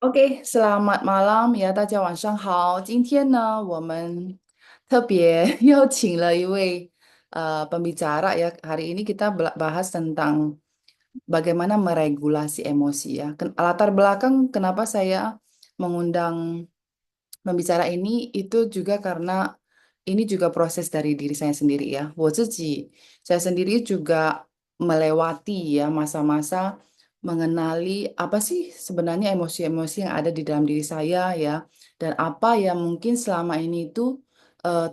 OK，selamat malam ya，大家晚上好。今天呢，我们特别邀请了一位pembicara ya. Hari ini kita bahas tentang bagaimana meregulasi emosi ya. Latar belakang kenapa saya mengundang pembicara ini itu juga karena ini juga proses dari diri saya sendiri ya. 我自己, saya sendiri juga melewati ya masa-masa mengenali apa sih sebenarnya emosi-emosi yang ada di dalam diri saya ya, dan apa yang mungkin selama ini itu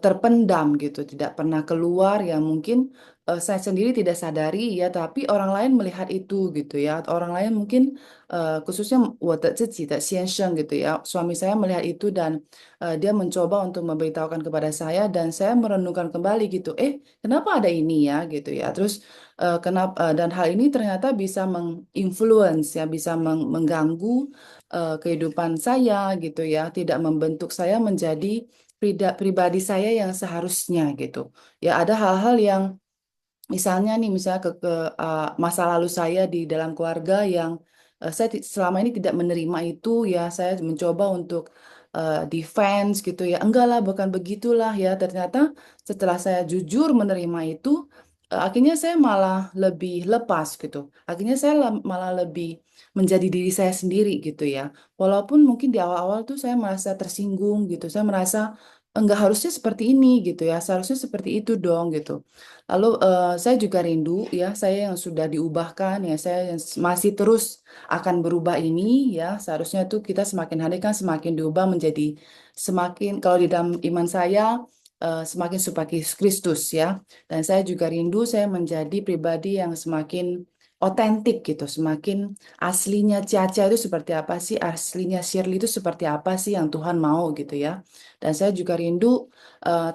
terpendam gitu, tidak pernah keluar ya mungkin saya sendiri tidak sadari ya, tapi orang lain melihat itu gitu ya. Orang lain mungkin khususnya 我的自己的先生 gitu ya, suami saya melihat itu dan dia mencoba untuk memberitahukan kepada saya dan saya merenungkan kembali gitu. Kenapa ada ini ya gitu ya. Terus kenapa dan hal ini ternyata bisa menginfluence ya, bisa mengganggu kehidupan saya gitu ya, tidak membentuk saya menjadi pribadi saya yang seharusnya gitu. Ya ada hal-hal yang misalnya nih, misalnya masa lalu saya di dalam keluarga yang saya selama ini tidak menerima itu ya, saya mencoba untuk defense gitu ya. Enggak lah, bukan begitulah ya. Ternyata setelah saya jujur menerima itu, akhirnya saya malah lebih lepas gitu. Akhirnya saya malah lebih menjadi diri saya sendiri gitu ya. Walaupun mungkin di awal-awal tuh saya merasa tersinggung gitu. Saya merasa enggak harusnya seperti ini gitu ya. Seharusnya seperti itu dong gitu. Lalu saya juga rindu ya, saya yang sudah diubahkan ya, saya yang masih terus akan berubah ini ya. Seharusnya tuh kita semakin hari kan semakin diubah menjadi semakin, kalau di dalam iman saya semakin seperti Kristus ya. Dan saya juga rindu saya menjadi pribadi yang semakin otentik gitu, semakin aslinya Caca itu seperti apa sih, aslinya Shirley itu seperti apa sih yang Tuhan mau gitu ya. Dan saya juga rindu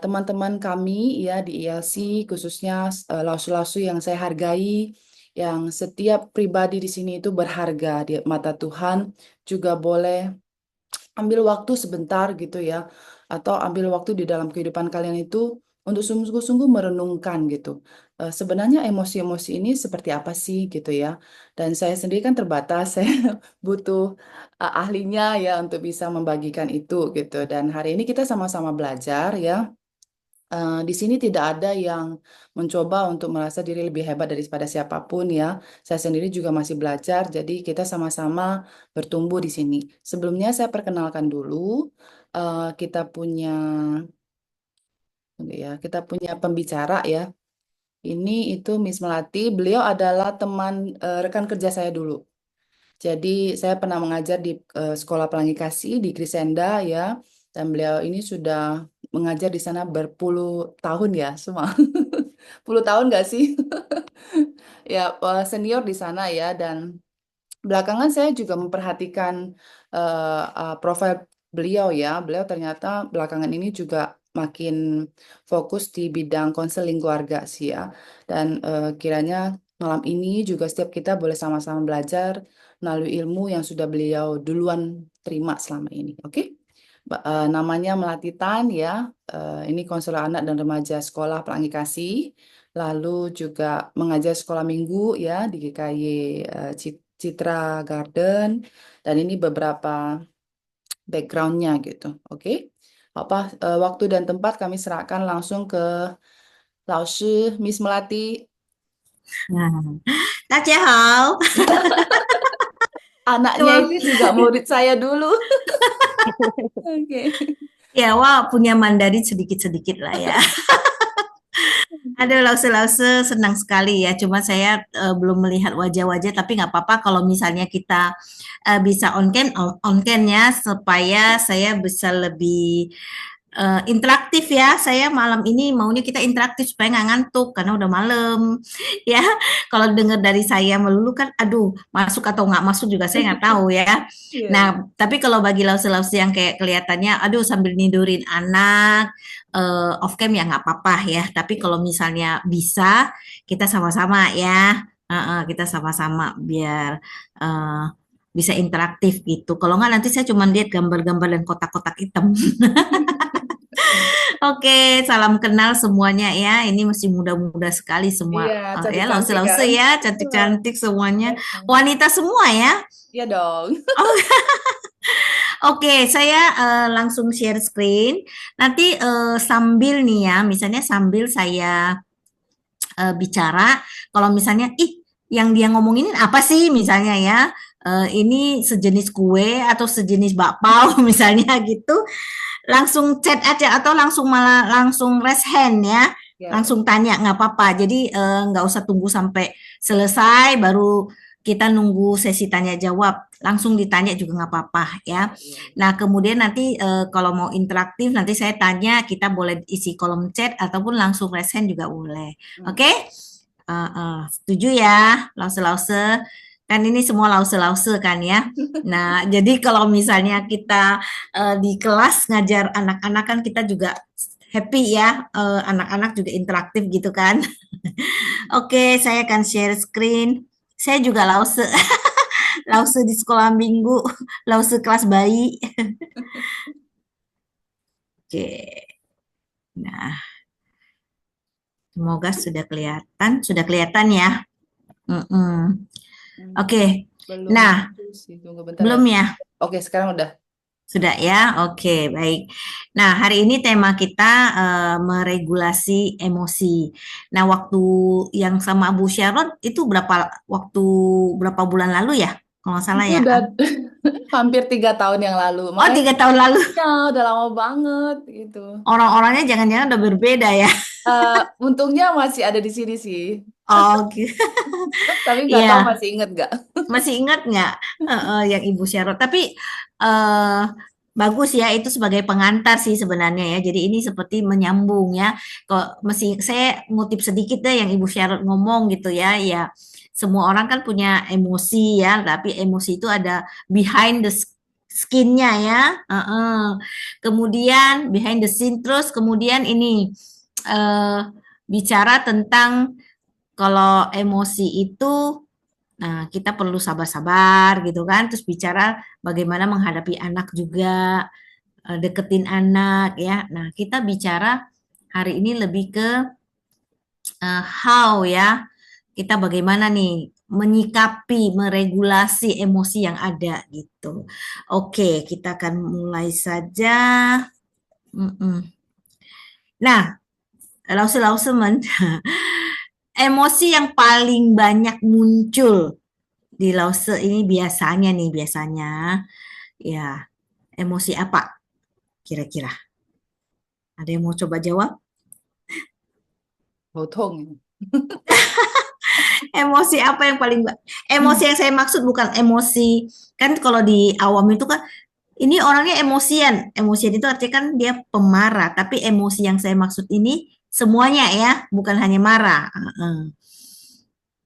teman-teman kami ya di ILC, khususnya lausu-lausu yang saya hargai, yang setiap pribadi di sini itu berharga di mata Tuhan, juga boleh ambil waktu sebentar gitu ya, atau ambil waktu di dalam kehidupan kalian itu untuk sungguh-sungguh merenungkan gitu. Sebenarnya emosi-emosi ini seperti apa sih gitu ya. Dan saya sendiri kan terbatas, saya butuh ahlinya ya untuk bisa membagikan itu gitu. Dan hari ini kita sama-sama belajar ya. Di sini tidak ada yang mencoba untuk merasa diri lebih hebat daripada siapapun ya. Saya sendiri juga masih belajar, jadi kita sama-sama bertumbuh di sini. Sebelumnya saya perkenalkan dulu, kita punya ya, kita punya pembicara ya. Ini itu Miss Melati. Beliau adalah teman rekan kerja saya dulu. Jadi saya pernah mengajar di Sekolah Pelangi Kasih di Krisenda ya, dan beliau ini sudah mengajar di sana berpuluh tahun ya, semua. Puluh tahun nggak sih? Ya, senior di sana ya, dan belakangan saya juga memperhatikan profil beliau ya. Beliau ternyata belakangan ini juga makin fokus di bidang konseling keluarga sih ya. Dan kiranya malam ini juga setiap kita boleh sama-sama belajar melalui ilmu yang sudah beliau duluan terima selama ini. Oke? Namanya Melatitan ya. Ini konselor anak dan remaja sekolah Pelangi Kasih. Lalu juga mengajar sekolah minggu ya di GKY Citra Garden, dan ini beberapa backgroundnya gitu. Oke, apa waktu dan tempat kami serahkan langsung ke Laoshi Miss Melati. 大家好，Anaknya itu 什么 juga murid saya dulu. Oke. ya, wah punya Mandarin sedikit-sedikit lah ya. Ada lause-lause senang sekali ya. Cuma saya belum melihat wajah-wajah, tapi nggak apa-apa kalau misalnya kita bisa on cam ya, supaya saya bisa lebih interaktif ya. Saya malam ini maunya kita interaktif supaya nggak ngantuk karena udah malam. Ya, kalau dengar dari saya melulu kan, aduh, masuk atau nggak masuk juga saya nggak tahu ya. Iya. Nah, tapi kalau bagi lause-lause yang kayak kelihatannya, aduh sambil nidurin anak, off cam ya nggak apa-apa ya. Tapi kalau misalnya bisa, kita sama-sama ya. Kita sama-sama biar eh, bisa interaktif gitu. Kalau nggak nanti saya cuma lihat gambar-gambar dan kotak-kotak hitam. Oke, salam kenal semuanya ya. Ini masih muda-muda sekali semua. Iya, Ya, cantik-cantik lause-lause kan? ya, cantik-cantik semuanya. Wanita semua ya. Iya dong. Oh, Oke, saya langsung share screen. Nanti sambil nih ya, misalnya sambil saya bicara, kalau misalnya, ih, yang dia ngomongin apa sih misalnya ya, ini sejenis kue atau sejenis bakpao misalnya gitu, langsung chat aja atau langsung malah langsung raise hand ya, Ya, langsung tanya nggak apa-apa. Jadi nggak usah tunggu sampai selesai baru kita nunggu sesi tanya jawab. Langsung ditanya juga nggak apa-apa ya. ya, ya, ya. Nah kemudian nanti kalau mau interaktif nanti saya tanya kita boleh isi kolom chat ataupun langsung raise hand juga boleh. Hmm. Oke? Setuju ya, lause-lause. Kan ini semua lause-lause kan ya. Nah, jadi kalau misalnya kita di kelas ngajar anak-anak kan kita juga happy ya, anak-anak juga interaktif gitu kan. Oke, saya akan share screen. Saya juga lause, lause di sekolah minggu, lause kelas bayi. Oke, nah semoga sudah kelihatan ya. Mm-mm. Hmm. Oke, Belum nah muncul sih, tunggu bentar ya. belum ya. Oke, sekarang udah. Sudah ya? Oke, baik. Nah, hari ini tema kita meregulasi emosi. Nah, waktu yang sama Abu Sharon itu berapa bulan lalu ya? Kalau nggak salah Itu ya. udah hampir 3 tahun yang lalu. Oh, Makanya 3 tahun lalu. ya udah lama banget gitu. Orang-orangnya jangan-jangan udah berbeda ya. Untungnya masih ada di sini sih. Oh, gitu. Tapi nggak tahu Iya, masih inget nggak? masih ingat nggak yang Ibu Sharon? Tapi eh, bagus ya itu sebagai pengantar sih sebenarnya ya. Jadi ini seperti menyambung ya. Kok masih saya ngutip sedikit deh yang Ibu Sharon ngomong gitu ya. Ya semua orang kan punya emosi ya, tapi emosi itu ada behind the skin-nya ya. Kemudian behind the scene terus kemudian ini eh, bicara tentang kalau emosi itu nah, kita perlu sabar-sabar gitu kan, terus bicara bagaimana menghadapi anak juga, deketin anak ya. Nah, kita bicara hari ini lebih ke how ya, kita bagaimana nih menyikapi, meregulasi emosi yang ada gitu. Oke, kita akan mulai saja. Mm-mm. Nah, lause-lausemen, emosi yang paling banyak muncul di lause ini biasanya ya emosi apa kira-kira? Ada yang mau coba jawab? Botong. Emosi apa yang paling emosi yang saya maksud bukan emosi kan kalau di awam itu kan ini orangnya emosian. Emosian itu artinya kan dia pemarah, tapi emosi yang saya maksud ini semuanya ya, bukan hanya marah.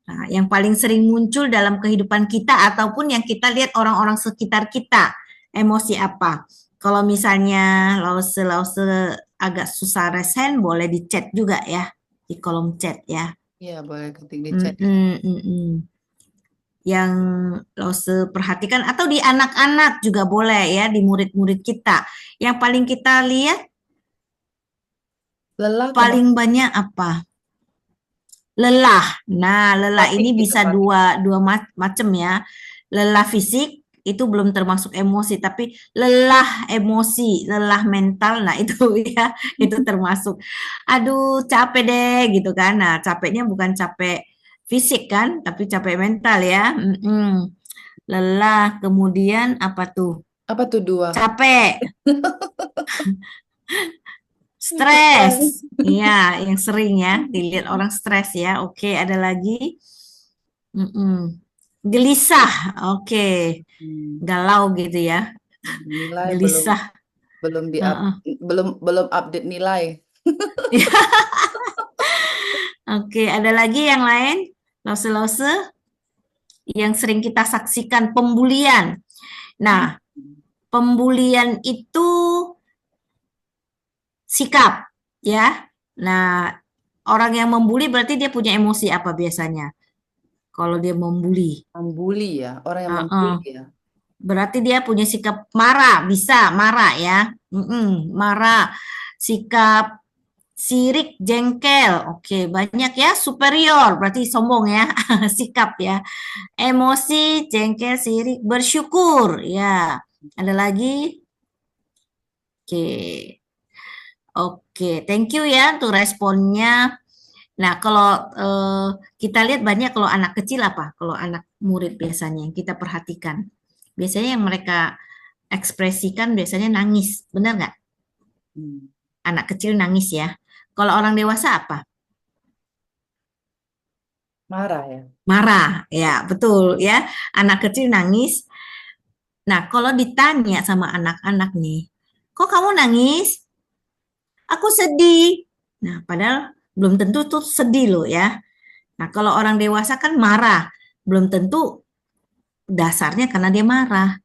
Nah, yang paling sering muncul dalam kehidupan kita ataupun yang kita lihat orang-orang sekitar kita, emosi apa? Kalau misalnya lause-lause agak susah resen, boleh di chat juga ya, di kolom chat ya. Iya, boleh ketik di chat. Mm-mm, mm-mm. Yang lause perhatikan atau di anak-anak juga boleh ya, di murid-murid kita. Yang paling kita lihat Lelah, paling banyak apa? Lelah. Nah, lelah fatigue ini gitu, bisa fatigue. dua dua macam ya. Lelah fisik itu belum termasuk emosi, tapi lelah emosi, lelah mental. Nah, itu ya, itu termasuk. Aduh, capek deh gitu kan. Nah, capeknya bukan capek fisik kan, tapi capek mental ya. Mm-mm. Lelah, kemudian apa tuh? Apa tuh dua? Capek, Stres. stres. Iya, yang sering ya dilihat orang stres ya. Oke, ada lagi. Mm-mm. Gelisah, oke. Hmm. Galau gitu ya, Nilai belum gelisah. belum di up, Heeh. belum belum update nilai. Oke, ada lagi yang lain? Lause-lause yang sering kita saksikan pembulian. Hmm. Nah, pembulian itu sikap, ya. Nah, orang yang membuli berarti dia punya emosi apa biasanya? Kalau dia membuli, Membuli ya, orang yang Heeh. membuli ya. Berarti dia punya sikap marah, bisa marah ya. Marah, sikap sirik, jengkel. Oke, banyak ya. Superior, berarti sombong ya. Sikap ya. Emosi, jengkel, sirik, bersyukur. Ya. Ada lagi? Oke. Oke, thank you ya untuk responnya. Nah, kalau kita lihat banyak kalau anak kecil apa? Kalau anak murid biasanya yang kita perhatikan. Biasanya yang mereka ekspresikan biasanya nangis. Benar nggak? Hmm. Anak kecil nangis ya. Kalau orang dewasa apa? Marah ya. Marah. Ya, betul ya. Anak kecil nangis. Nah, kalau ditanya sama anak-anak nih, kok kamu nangis? Aku sedih. Nah, padahal belum tentu tuh sedih loh ya. Nah, kalau orang dewasa kan marah. Belum tentu dasarnya karena dia marah.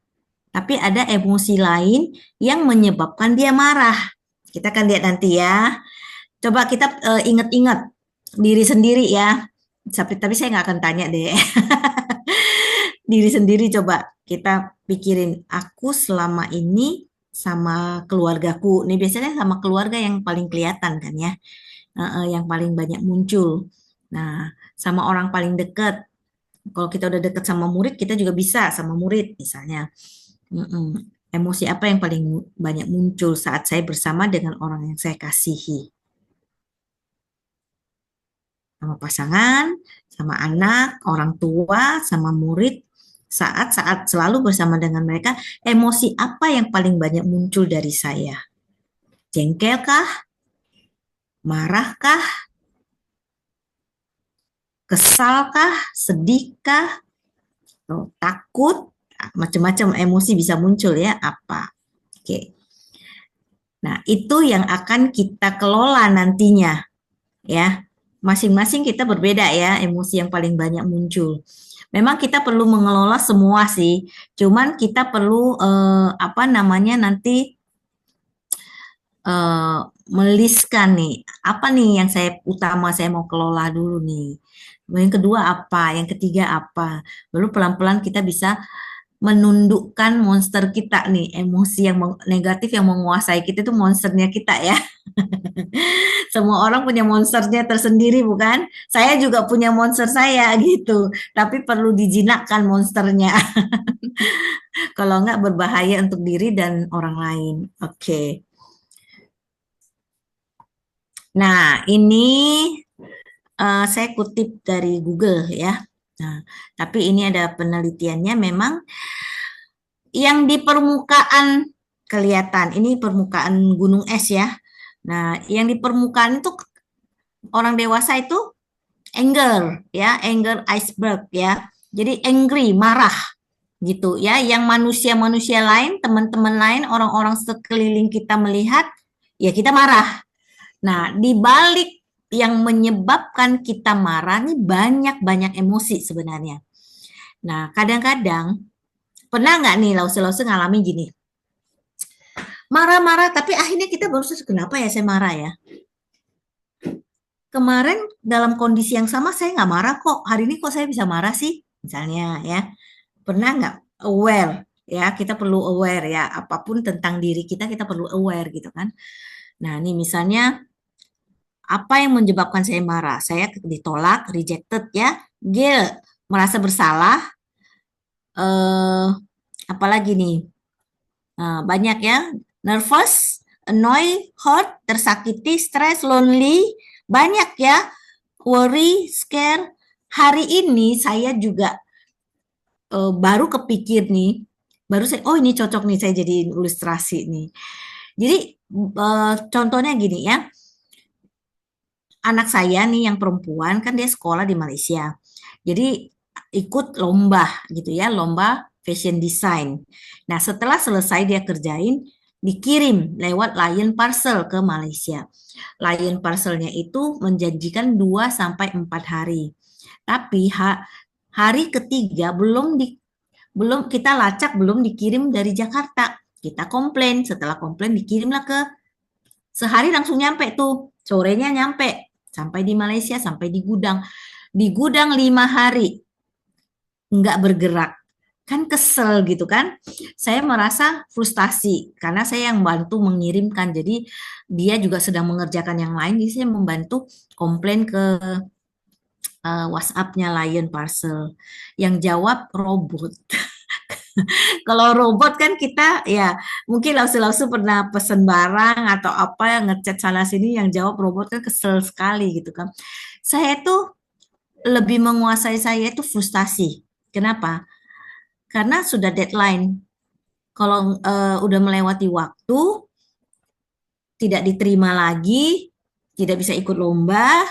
Tapi ada emosi lain yang menyebabkan dia marah. Kita akan lihat nanti ya. Coba kita ingat-ingat diri sendiri ya. Tapi saya nggak akan tanya deh. Diri sendiri coba kita pikirin. Aku selama ini sama keluargaku. Nih biasanya sama keluarga yang paling kelihatan kan ya. Yang paling banyak muncul. Nah, sama orang paling dekat. Kalau kita udah deket sama murid, kita juga bisa sama murid misalnya. Mm-mm. Emosi apa yang paling banyak muncul saat saya bersama dengan orang yang saya kasihi? Sama pasangan, sama anak, orang tua, sama murid. Saat-saat selalu bersama dengan mereka, emosi apa yang paling banyak muncul dari saya? Jengkelkah? Marahkah? Kesalkah? Sedihkah? Tuh, takut? Macam-macam emosi bisa muncul ya. Apa? Oke. Nah, itu yang akan kita kelola nantinya ya. Masing-masing kita berbeda ya, emosi yang paling banyak muncul. Memang kita perlu mengelola semua sih. Cuman kita perlu apa namanya nanti eh meliskan nih, apa nih yang saya mau kelola dulu nih. Yang kedua apa, yang ketiga apa. Lalu pelan-pelan kita bisa menundukkan monster kita nih, emosi yang negatif yang menguasai kita itu monsternya kita ya. Semua orang punya monsternya tersendiri bukan? Saya juga punya monster saya gitu. Tapi perlu dijinakkan monsternya. Kalau enggak berbahaya untuk diri dan orang lain. Oke. Nah, ini saya kutip dari Google ya. Nah, tapi ini ada penelitiannya memang yang di permukaan kelihatan. Ini permukaan gunung es ya. Nah, yang di permukaan itu orang dewasa itu anger ya, anger iceberg ya. Jadi angry, marah gitu ya. Yang manusia-manusia lain, teman-teman lain, orang-orang sekeliling kita melihat, ya kita marah. Nah, di balik yang menyebabkan kita marah nih banyak-banyak emosi sebenarnya. Nah, kadang-kadang pernah nggak nih lause-lause ngalamin gini, marah-marah tapi akhirnya kita baru sadar kenapa ya saya marah ya. Kemarin dalam kondisi yang sama saya nggak marah kok, hari ini kok saya bisa marah sih, misalnya ya. Pernah nggak aware ya, kita perlu aware ya, apapun tentang diri kita, kita perlu aware gitu kan. Nah, ini misalnya apa yang menyebabkan saya marah? Saya ditolak, rejected ya, guilt, merasa bersalah, eh, apalagi nih, banyak ya, nervous, annoy, hurt, tersakiti, stress, lonely, banyak ya, worry, scare. Hari ini saya juga baru kepikir nih, baru saya, oh ini cocok nih saya jadi ilustrasi nih. Jadi contohnya gini ya, anak saya nih yang perempuan kan dia sekolah di Malaysia. Jadi ikut lomba gitu ya, lomba fashion design. Nah, setelah selesai dia kerjain, dikirim lewat Lion Parcel ke Malaysia. Lion Parcelnya itu menjanjikan 2 sampai 4 hari. Tapi hari ketiga belum kita lacak belum dikirim dari Jakarta. Kita komplain, setelah komplain dikirimlah ke sehari langsung nyampe tuh, sorenya nyampe, sampai di Malaysia, sampai di gudang. Di gudang 5 hari, nggak bergerak. Kan kesel gitu kan. Saya merasa frustasi, karena saya yang bantu mengirimkan. Jadi dia juga sedang mengerjakan yang lain, jadi saya membantu komplain ke WhatsApp-nya Lion Parcel. Yang jawab robot. Kalau robot kan kita ya mungkin lause-lause pernah pesen barang atau apa yang ngechat sana sini yang jawab robot kan kesel sekali gitu kan. Saya tuh lebih menguasai saya itu frustasi. Kenapa? Karena sudah deadline. Kalau udah melewati waktu, tidak diterima lagi, tidak bisa ikut lomba,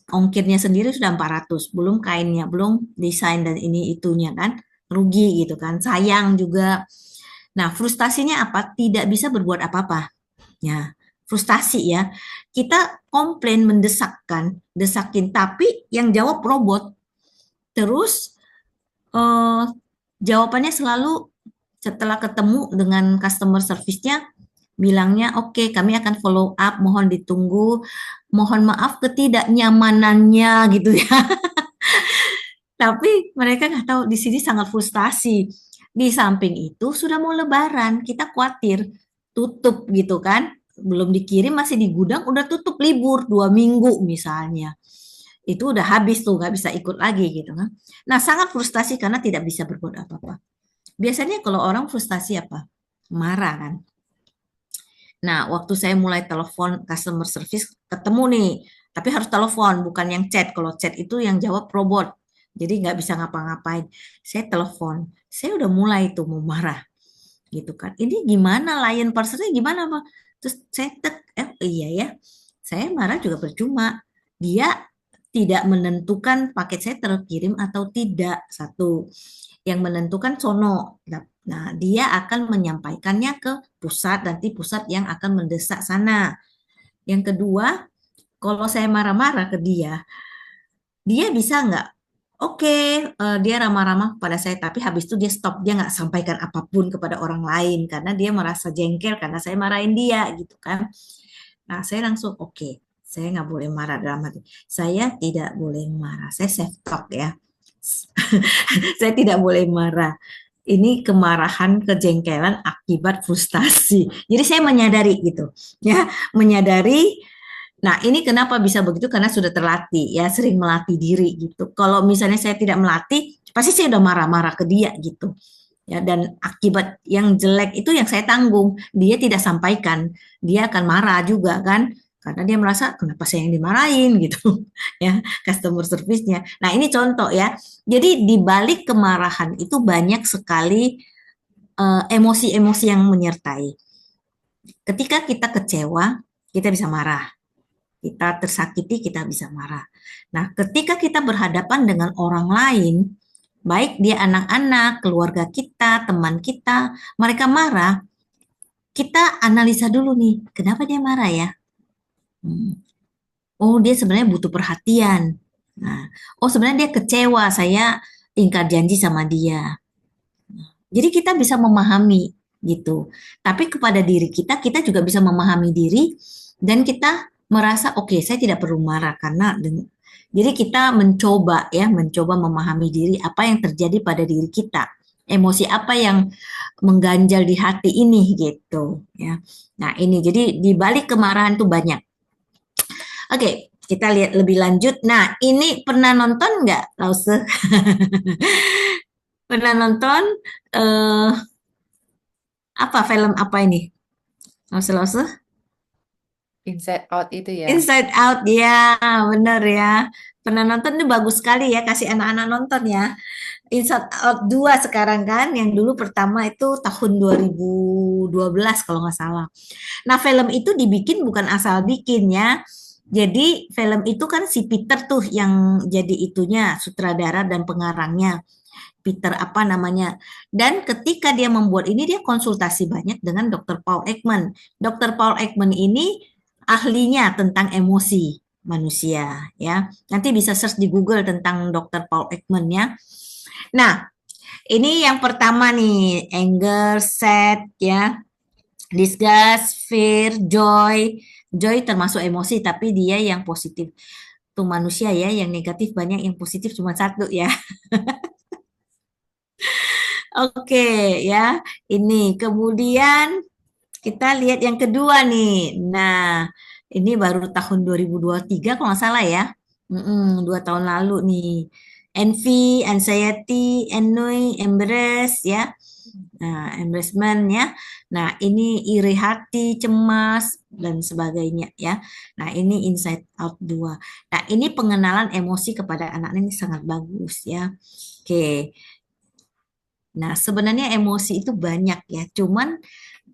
ongkirnya sendiri sudah 400, belum kainnya, belum desain dan ini itunya kan, rugi gitu kan, sayang juga. Nah, frustasinya apa? Tidak bisa berbuat apa-apa. Ya, frustasi ya. Kita komplain mendesakkan, desakin, tapi yang jawab robot. Terus eh, jawabannya selalu setelah ketemu dengan customer service-nya bilangnya oke, kami akan follow up, mohon ditunggu, mohon maaf ketidaknyamanannya gitu ya. Tapi mereka nggak tahu di sini sangat frustasi. Di samping itu sudah mau lebaran, kita khawatir tutup gitu kan. Belum dikirim masih di gudang udah tutup libur 2 minggu misalnya. Itu udah habis tuh nggak bisa ikut lagi gitu kan. Nah sangat frustasi karena tidak bisa berbuat apa-apa. Biasanya kalau orang frustasi apa? Marah kan. Nah, waktu saya mulai telepon customer service, ketemu nih, tapi harus telepon, bukan yang chat. Kalau chat itu yang jawab robot, jadi nggak bisa ngapa-ngapain. Saya telepon, saya udah mulai tuh mau marah, gitu kan. Ini gimana, lion parsernya gimana, Pak? Terus saya iya ya, saya marah juga percuma. Dia tidak menentukan paket saya terkirim atau tidak, satu. Yang menentukan sono. Nah, dia akan menyampaikannya ke pusat, nanti pusat yang akan mendesak sana. Yang kedua, kalau saya marah-marah ke dia, dia bisa nggak? Oke, dia ramah-ramah kepada saya, tapi habis itu dia stop, dia nggak sampaikan apapun kepada orang lain karena dia merasa jengkel karena saya marahin dia gitu kan. Nah, saya langsung oke, saya nggak boleh marah dalam hati. Saya tidak boleh marah, saya self talk ya. Saya tidak boleh marah. Ini kemarahan, kejengkelan akibat frustasi. Jadi saya menyadari gitu, ya, menyadari. Nah, ini kenapa bisa begitu? Karena sudah terlatih, ya, sering melatih diri gitu. Kalau misalnya saya tidak melatih, pasti saya udah marah-marah ke dia gitu. Ya, dan akibat yang jelek itu yang saya tanggung. Dia tidak sampaikan, dia akan marah juga kan, karena dia merasa kenapa saya yang dimarahin gitu, ya, customer service-nya. Nah, ini contoh ya. Jadi di balik kemarahan itu banyak sekali emosi-emosi yang menyertai. Ketika kita kecewa, kita bisa marah. Kita tersakiti, kita bisa marah. Nah, ketika kita berhadapan dengan orang lain, baik dia anak-anak, keluarga kita, teman kita, mereka marah, kita analisa dulu nih, kenapa dia marah ya? Hmm. Oh, dia sebenarnya butuh perhatian. Nah, oh sebenarnya dia kecewa, saya ingkar janji sama dia. Jadi kita bisa memahami gitu. Tapi kepada diri kita, kita juga bisa memahami diri dan kita merasa oke, saya tidak perlu marah karena jadi kita mencoba ya, mencoba memahami diri apa yang terjadi pada diri kita. Emosi apa yang mengganjal di hati ini gitu ya. Nah, ini jadi di balik kemarahan tuh banyak. Oke, kita lihat lebih lanjut. Nah, ini pernah nonton nggak, Lause? Pernah nonton eh apa film apa ini? Lause-lause? Inside Out itu ya. Inside Out ya, bener ya. Pernah nonton ini bagus sekali ya, kasih anak-anak nonton ya. Inside Out 2 sekarang kan, yang dulu pertama itu tahun 2012 kalau nggak salah. Nah, film itu dibikin bukan asal bikin ya. Jadi film itu kan si Peter tuh yang jadi itunya, sutradara dan pengarangnya. Peter apa namanya. Dan ketika dia membuat ini, dia konsultasi banyak dengan Dr. Paul Ekman. Dr. Paul Ekman ini ahlinya tentang emosi manusia ya. Nanti bisa search di Google tentang Dr. Paul Ekman ya. Nah, ini yang pertama nih, anger, sad ya, disgust, fear, joy. Joy termasuk emosi tapi dia yang positif. Tuh manusia ya, yang negatif banyak, yang positif cuma satu ya. Oke ya, ini kemudian kita lihat yang kedua nih. Nah, ini baru tahun 2023 kalau nggak salah ya. 2 tahun lalu nih. envy, anxiety, ennui, embrace ya. Nah, embarrassment ya. Nah, ini iri hati, cemas dan sebagainya ya. Nah, ini inside out 2. Nah, ini pengenalan emosi kepada anak ini sangat bagus ya. Oke. Nah, sebenarnya emosi itu banyak ya. Cuman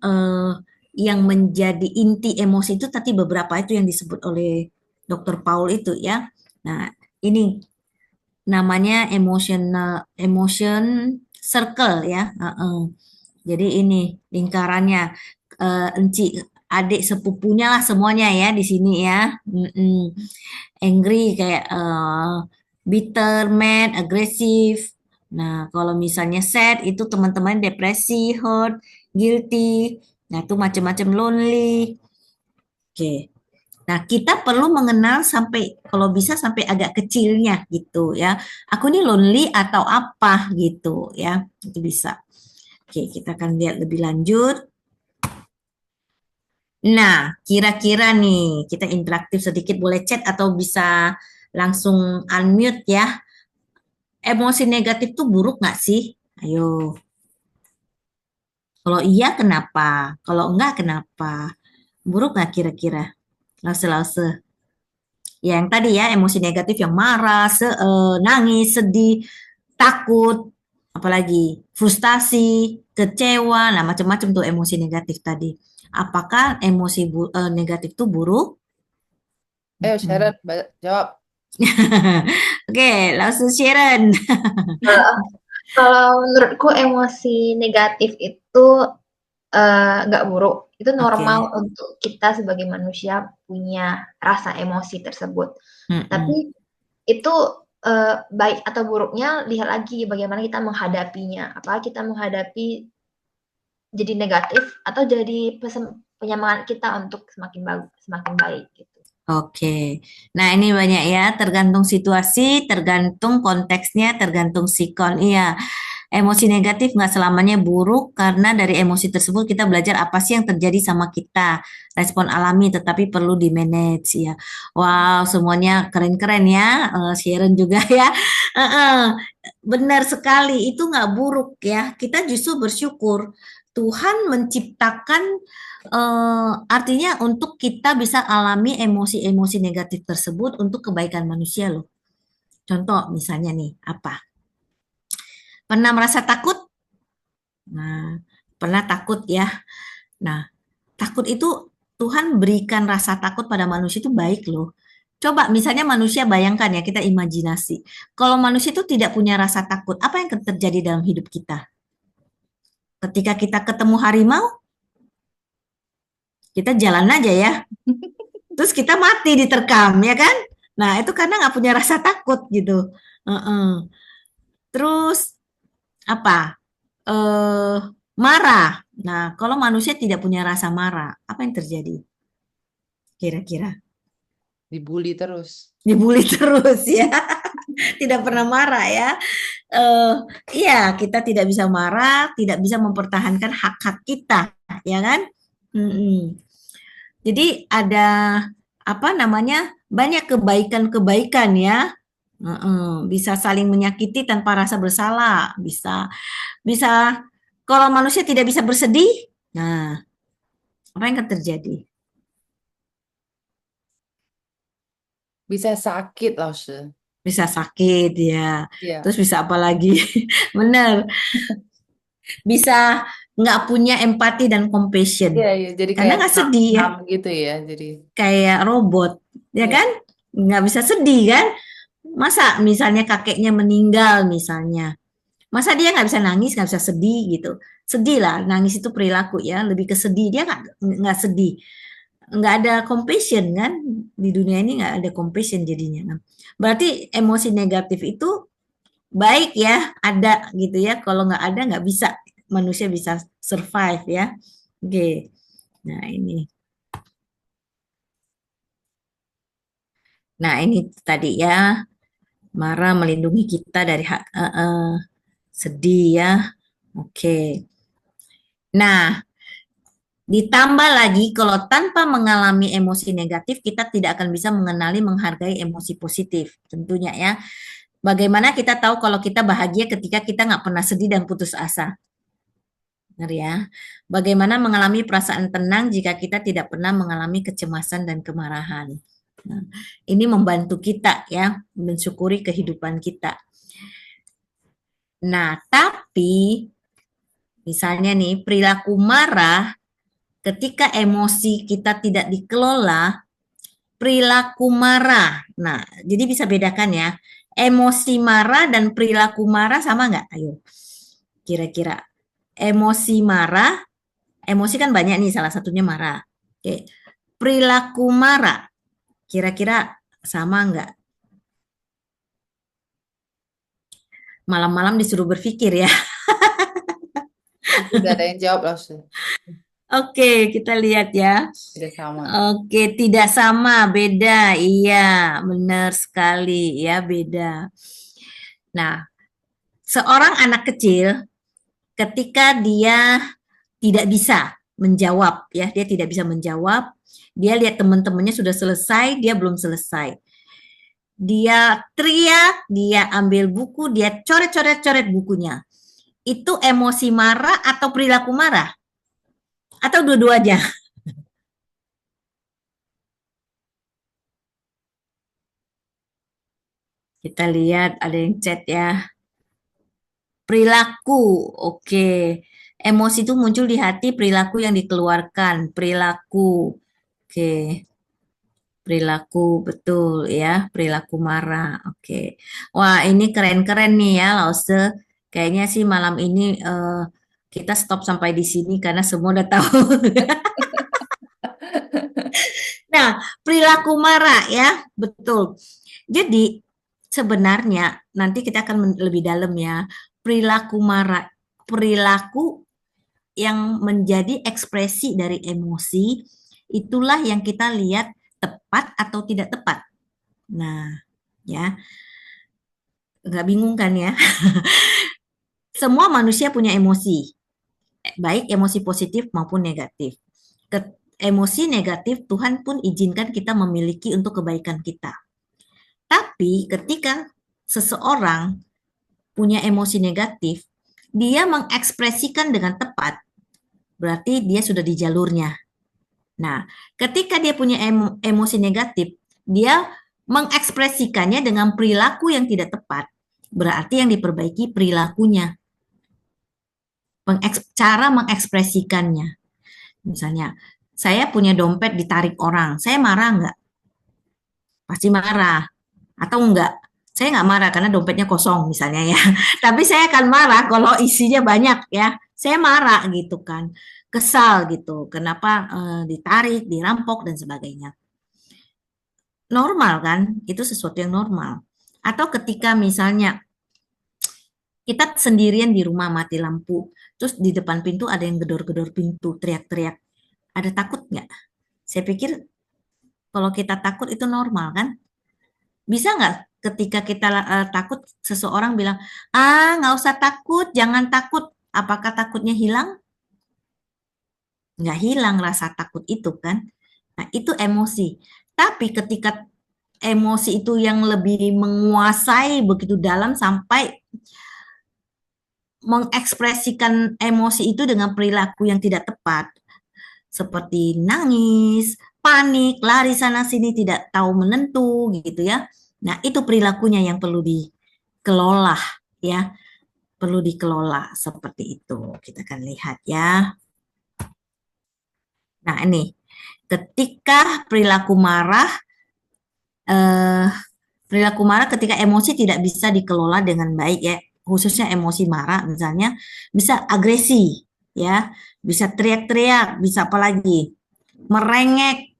eh, yang menjadi inti emosi itu tadi beberapa itu yang disebut oleh Dr. Paul itu ya. Nah, ini namanya emotion circle ya. Jadi ini lingkarannya enci adik sepupunya lah semuanya ya di sini ya. Angry kayak bitter, mad, agresif. Nah, kalau misalnya sad itu teman-teman depresi, hurt, guilty. Nah, itu macam-macam lonely. Oke. Nah, kita perlu mengenal sampai kalau bisa sampai agak kecilnya gitu ya. Aku ini lonely atau apa gitu ya. Itu bisa. Oke, kita akan lihat lebih lanjut. Nah, kira-kira nih kita interaktif sedikit boleh chat atau bisa langsung unmute ya. Emosi negatif tuh buruk nggak sih? Ayo. Kalau iya kenapa? Kalau enggak kenapa? Buruk nggak kira-kira? Lause-lause. Ya, yang tadi ya, emosi negatif yang marah, nangis, sedih, takut, apalagi frustasi, kecewa, nah macam-macam tuh emosi negatif tadi. Apakah emosi negatif itu buruk? Ayo Mm-mm. Sharon, jawab. Oke, langsung Sharon. Kalau kalau menurutku emosi negatif itu nggak buruk. Itu normal Oke. untuk kita sebagai manusia punya rasa emosi tersebut. Tapi Mm-mm. itu baik atau buruknya lihat lagi bagaimana kita menghadapinya. Apakah kita menghadapi jadi negatif atau jadi penyemangat kita untuk semakin bagus, semakin baik gitu. Oke. Nah, ini banyak ya, tergantung situasi, tergantung konteksnya, tergantung sikon. Iya, emosi negatif nggak selamanya buruk karena dari emosi tersebut kita belajar apa sih yang terjadi sama kita. Respon alami tetapi perlu di-manage ya. Wow, semuanya keren-keren ya. Sharon juga ya. Benar sekali, itu nggak buruk ya. Kita justru bersyukur. Tuhan menciptakan artinya untuk kita bisa alami emosi-emosi negatif tersebut untuk kebaikan manusia loh. Contoh misalnya nih, apa? Pernah merasa takut? Nah, pernah takut ya. Nah, takut itu Tuhan berikan rasa takut pada manusia itu baik loh. Coba misalnya manusia bayangkan ya, kita imajinasi. Kalau manusia itu tidak punya rasa takut, apa yang akan terjadi dalam hidup kita? Ketika kita ketemu harimau, kita jalan aja ya. Terus kita mati diterkam, ya kan? Nah, itu karena nggak punya rasa takut gitu. Heeh. Terus apa? Eh, marah. Nah, kalau manusia tidak punya rasa marah, apa yang terjadi? Kira-kira Dibully terus. dibully terus ya, tidak pernah marah ya. Eh, iya, kita tidak bisa marah, tidak bisa mempertahankan hak-hak kita, ya kan? Mm-mm. Jadi ada apa namanya? Banyak kebaikan-kebaikan ya. Bisa saling menyakiti tanpa rasa bersalah, bisa bisa kalau manusia tidak bisa bersedih, nah apa yang akan terjadi? Bisa sakit loh, She. Bisa sakit ya, Iya. terus bisa apa lagi? Bener, bisa nggak punya empati dan Iya, compassion iya. Jadi karena kayak nggak numb, sedih ya, numb gitu ya. Jadi, kayak robot, ya iya. kan? Nggak bisa sedih kan? Masa misalnya kakeknya meninggal misalnya, masa dia nggak bisa nangis, nggak bisa sedih gitu? Sedih lah, nangis itu perilaku ya, lebih ke sedih. Dia nggak sedih, nggak ada compassion kan? Di dunia ini nggak ada compassion jadinya. Nah, berarti emosi negatif itu baik ya, ada gitu ya. Kalau nggak ada nggak bisa manusia bisa survive ya. Oke, nah ini. Nah, ini tadi ya, marah melindungi kita dari hak sedih ya. Oke. Nah, ditambah lagi kalau tanpa mengalami emosi negatif, kita tidak akan bisa mengenali, menghargai emosi positif tentunya ya. Bagaimana kita tahu kalau kita bahagia ketika kita nggak pernah sedih dan putus asa? Benar ya. Bagaimana mengalami perasaan tenang jika kita tidak pernah mengalami kecemasan dan kemarahan? Nah, ini membantu kita ya mensyukuri kehidupan kita. Nah, tapi misalnya nih perilaku marah ketika emosi kita tidak dikelola, perilaku marah. Nah, jadi bisa bedakan ya. Emosi marah dan perilaku marah sama nggak? Ayo, kira-kira. Emosi marah, emosi kan banyak nih, salah satunya marah. Oke, perilaku marah, kira-kira sama nggak? Malam-malam disuruh berpikir ya. Sudah ada yang jawab loh. Oke, kita lihat ya. Tidak sama. Oke, tidak sama, beda. Iya, benar sekali ya, beda. Nah, seorang anak kecil ketika dia tidak bisa menjawab ya, dia tidak bisa menjawab, dia lihat teman-temannya sudah selesai, dia belum selesai. Dia teriak, dia ambil buku, dia coret-coret-coret bukunya. Itu emosi marah atau perilaku marah? Atau dua-duanya? Kita lihat ada yang chat ya. Perilaku, oke. Emosi itu muncul di hati, perilaku yang dikeluarkan, perilaku. Oke, perilaku betul ya, perilaku marah. Oke. Wah, ini keren-keren nih ya, Lause. Kayaknya sih malam ini kita stop sampai di sini karena semua udah tahu. Nah, perilaku marah ya, betul. Jadi sebenarnya nanti kita akan lebih dalam ya. Perilaku marah, perilaku yang menjadi ekspresi dari emosi, itulah yang kita lihat tepat atau tidak tepat. Nah, ya, nggak bingung kan ya? Semua manusia punya emosi, baik emosi positif maupun negatif. Emosi negatif Tuhan pun izinkan kita memiliki untuk kebaikan kita. Tapi ketika seseorang punya emosi negatif, dia mengekspresikan dengan tepat, berarti dia sudah di jalurnya. Nah, ketika dia punya emosi negatif, dia mengekspresikannya dengan perilaku yang tidak tepat, berarti yang diperbaiki perilakunya, cara mengekspresikannya. Misalnya, saya punya dompet ditarik orang, saya marah nggak? Pasti marah. Atau enggak? Saya nggak marah karena dompetnya kosong misalnya ya. Tapi saya akan marah kalau isinya banyak ya. Saya marah gitu kan. Kesal gitu. Kenapa ditarik, dirampok dan sebagainya. Normal kan? Itu sesuatu yang normal. Atau ketika misalnya kita sendirian di rumah mati lampu, terus di depan pintu ada yang gedor-gedor pintu, teriak-teriak. Ada takut nggak? Saya pikir kalau kita takut itu normal kan? Bisa nggak ketika kita takut seseorang bilang, ah nggak usah takut, jangan takut. Apakah takutnya hilang? Nggak hilang rasa takut itu kan. Nah itu emosi. Tapi ketika emosi itu yang lebih menguasai begitu dalam sampai mengekspresikan emosi itu dengan perilaku yang tidak tepat. Seperti nangis, panik, lari sana sini tidak tahu menentu gitu ya. Nah, itu perilakunya yang perlu dikelola ya. Perlu dikelola seperti itu. Kita akan lihat ya. Nah, ini ketika perilaku marah ketika emosi tidak bisa dikelola dengan baik ya, khususnya emosi marah misalnya bisa agresi ya, bisa teriak-teriak, bisa apalagi merengek,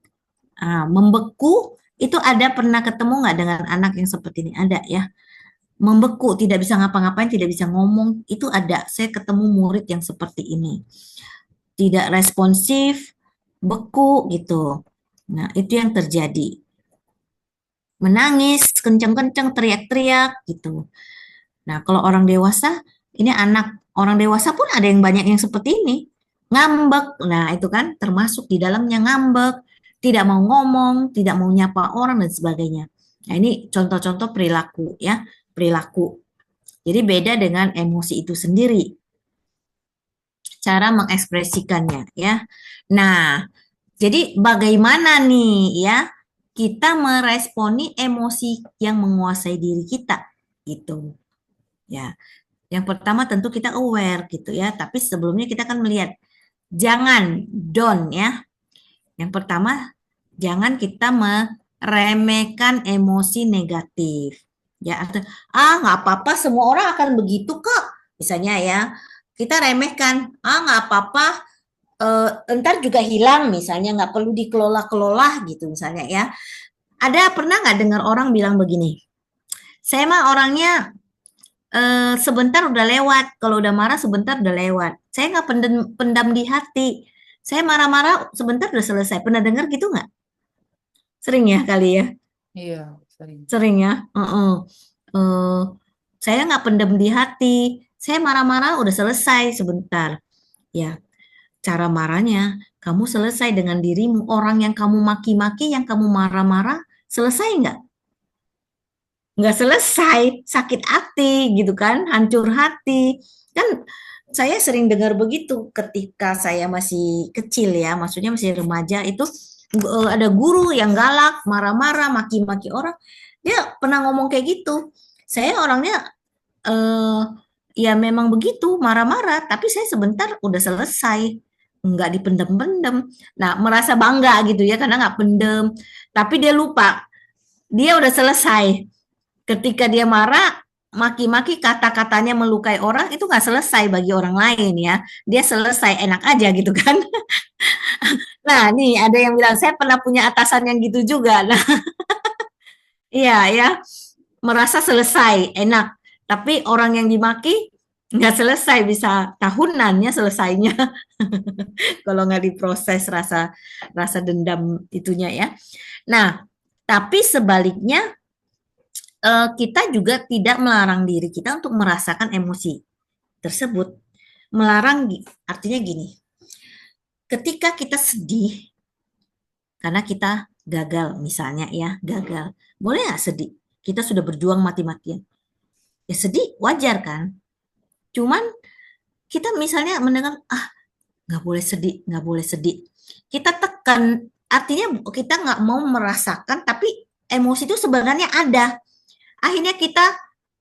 membeku. Itu ada pernah ketemu nggak dengan anak yang seperti ini? Ada ya. Membeku, tidak bisa ngapa-ngapain, tidak bisa ngomong, itu ada. Saya ketemu murid yang seperti ini. Tidak responsif, beku gitu. Nah, itu yang terjadi. Menangis, kenceng-kenceng, teriak-teriak gitu. Nah, kalau orang dewasa, ini anak orang dewasa pun ada yang banyak yang seperti ini. Ngambek, nah itu kan termasuk di dalamnya ngambek, tidak mau ngomong, tidak mau nyapa orang dan sebagainya. Nah, ini contoh-contoh perilaku ya. perilaku. Jadi beda dengan emosi itu sendiri, cara mengekspresikannya ya. Nah, jadi bagaimana nih ya kita meresponi emosi yang menguasai diri kita gitu ya. Yang pertama tentu kita aware gitu ya, tapi sebelumnya kita akan melihat jangan don't ya. Yang pertama jangan kita meremehkan emosi negatif ya, atau nggak apa-apa semua orang akan begitu kok misalnya ya, kita remehkan nggak apa-apa, entar juga hilang misalnya, nggak perlu dikelola-kelola gitu misalnya ya. Ada pernah nggak dengar orang bilang begini, saya mah orangnya sebentar udah lewat, kalau udah marah sebentar udah lewat, saya nggak pendam, pendam di hati, saya marah-marah sebentar udah selesai. Pernah dengar gitu nggak? Sering ya kali ya. Iya, sering. Sering ya. Eh, saya nggak pendam di hati, saya marah-marah udah selesai sebentar. Ya, cara marahnya kamu selesai dengan dirimu. Orang yang kamu maki-maki, yang kamu marah-marah, selesai nggak? Nggak selesai, sakit hati gitu kan, hancur hati. Kan saya sering dengar begitu ketika saya masih kecil ya, maksudnya masih remaja itu, ada guru yang galak, marah-marah, maki-maki orang. Dia pernah ngomong kayak gitu. Saya orangnya eh, ya memang begitu, marah-marah, tapi saya sebentar udah selesai. Nggak dipendem-pendem. Nah, merasa bangga gitu ya, karena nggak pendem. Tapi dia lupa, dia udah selesai. Ketika dia marah, maki-maki, kata-katanya melukai orang, itu nggak selesai bagi orang lain ya. Dia selesai, enak aja gitu kan. Nah, nih ada yang bilang, saya pernah punya atasan yang gitu juga. Nah, iya ya, merasa selesai, enak. Tapi orang yang dimaki nggak selesai, bisa tahunannya selesainya kalau nggak diproses rasa rasa dendam itunya ya. Nah, tapi sebaliknya kita juga tidak melarang diri kita untuk merasakan emosi tersebut. Melarang artinya gini, ketika kita sedih karena kita gagal misalnya ya, gagal. Boleh nggak sedih? Kita sudah berjuang mati-matian. Ya sedih, wajar kan? Cuman kita misalnya mendengar, nggak boleh sedih, nggak boleh sedih. Kita tekan, artinya kita nggak mau merasakan, tapi emosi itu sebenarnya ada. Akhirnya kita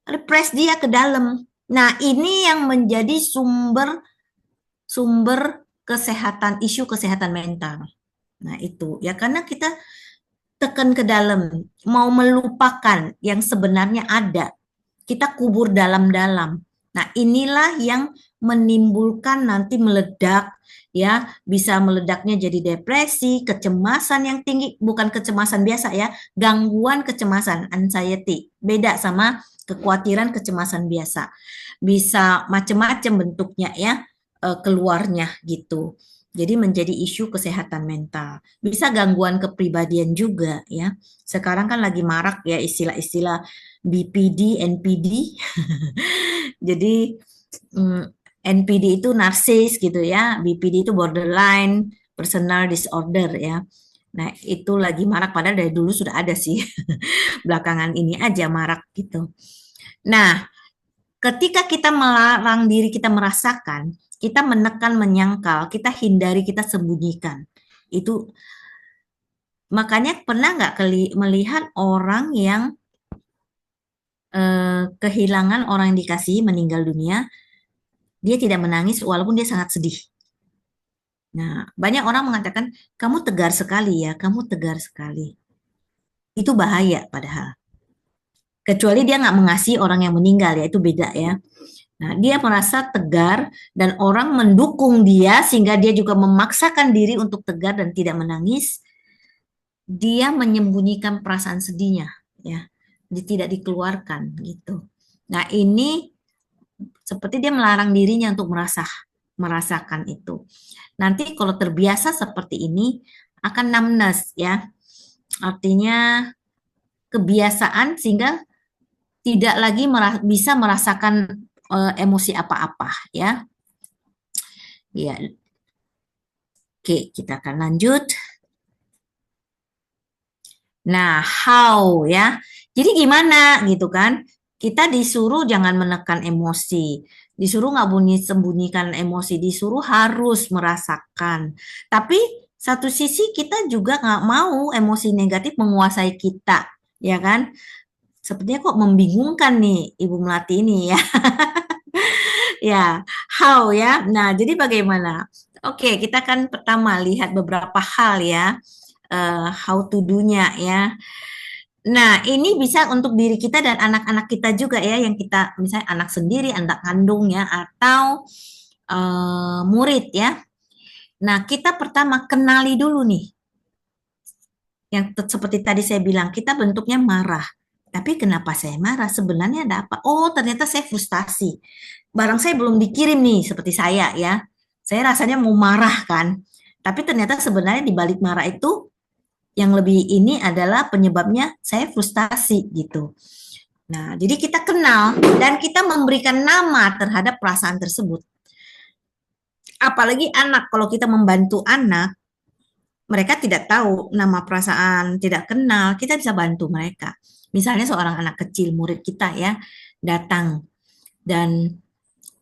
repress dia ke dalam. Nah, ini yang menjadi sumber sumber kesehatan, isu kesehatan mental. Nah, itu ya karena kita tekan ke dalam, mau melupakan yang sebenarnya ada. Kita kubur dalam-dalam. Nah, inilah yang menimbulkan nanti meledak ya, bisa meledaknya jadi depresi, kecemasan yang tinggi, bukan kecemasan biasa ya, gangguan kecemasan, anxiety. Beda sama kekhawatiran kecemasan biasa. Bisa macam-macam bentuknya ya, keluarnya gitu. Jadi menjadi isu kesehatan mental. Bisa gangguan kepribadian juga ya. Sekarang kan lagi marak ya istilah-istilah BPD, NPD. Jadi mm, NPD itu narsis gitu ya, BPD itu borderline personal disorder ya. Nah, itu lagi marak padahal dari dulu sudah ada sih. Belakangan ini aja marak gitu. Nah, ketika kita melarang diri kita merasakan, kita menekan, menyangkal, kita hindari, kita sembunyikan. Itu makanya pernah nggak melihat orang yang kehilangan orang yang dikasihi meninggal dunia, dia tidak menangis walaupun dia sangat sedih. Nah, banyak orang mengatakan, kamu tegar sekali ya, kamu tegar sekali. Itu bahaya padahal. Kecuali dia nggak mengasihi orang yang meninggal ya, itu beda ya. Nah, dia merasa tegar dan orang mendukung dia sehingga dia juga memaksakan diri untuk tegar dan tidak menangis. Dia menyembunyikan perasaan sedihnya ya. Dia tidak dikeluarkan gitu. Nah, ini seperti dia melarang dirinya untuk merasakan itu. Nanti kalau terbiasa seperti ini akan numbness ya. Artinya kebiasaan sehingga tidak lagi bisa merasakan emosi apa-apa ya. Ya. Oke, kita akan lanjut. Nah, how ya. Jadi gimana gitu kan? kita disuruh jangan menekan emosi, disuruh nggak sembunyikan emosi, disuruh harus merasakan. Tapi satu sisi kita juga nggak mau emosi negatif menguasai kita, ya kan? Sepertinya kok membingungkan nih Ibu Melati ini ya. Ya, how ya. Nah, jadi bagaimana? Oke, kita kan pertama lihat beberapa hal ya, how to do-nya ya. Nah, ini bisa untuk diri kita dan anak-anak kita juga ya, yang kita misalnya anak sendiri, anak kandung ya, atau murid ya. Nah, kita pertama kenali dulu nih, yang seperti tadi saya bilang, kita bentuknya marah. Tapi kenapa saya marah? Sebenarnya ada apa? Oh, ternyata saya frustasi. Barang saya belum dikirim nih, seperti saya ya. Saya rasanya mau marah kan. Tapi ternyata sebenarnya di balik marah itu yang lebih ini adalah penyebabnya saya frustasi gitu. Nah, jadi kita kenal dan kita memberikan nama terhadap perasaan tersebut. Apalagi anak, kalau kita membantu anak, mereka tidak tahu nama perasaan, tidak kenal, kita bisa bantu mereka. Misalnya seorang anak kecil, murid kita ya, datang dan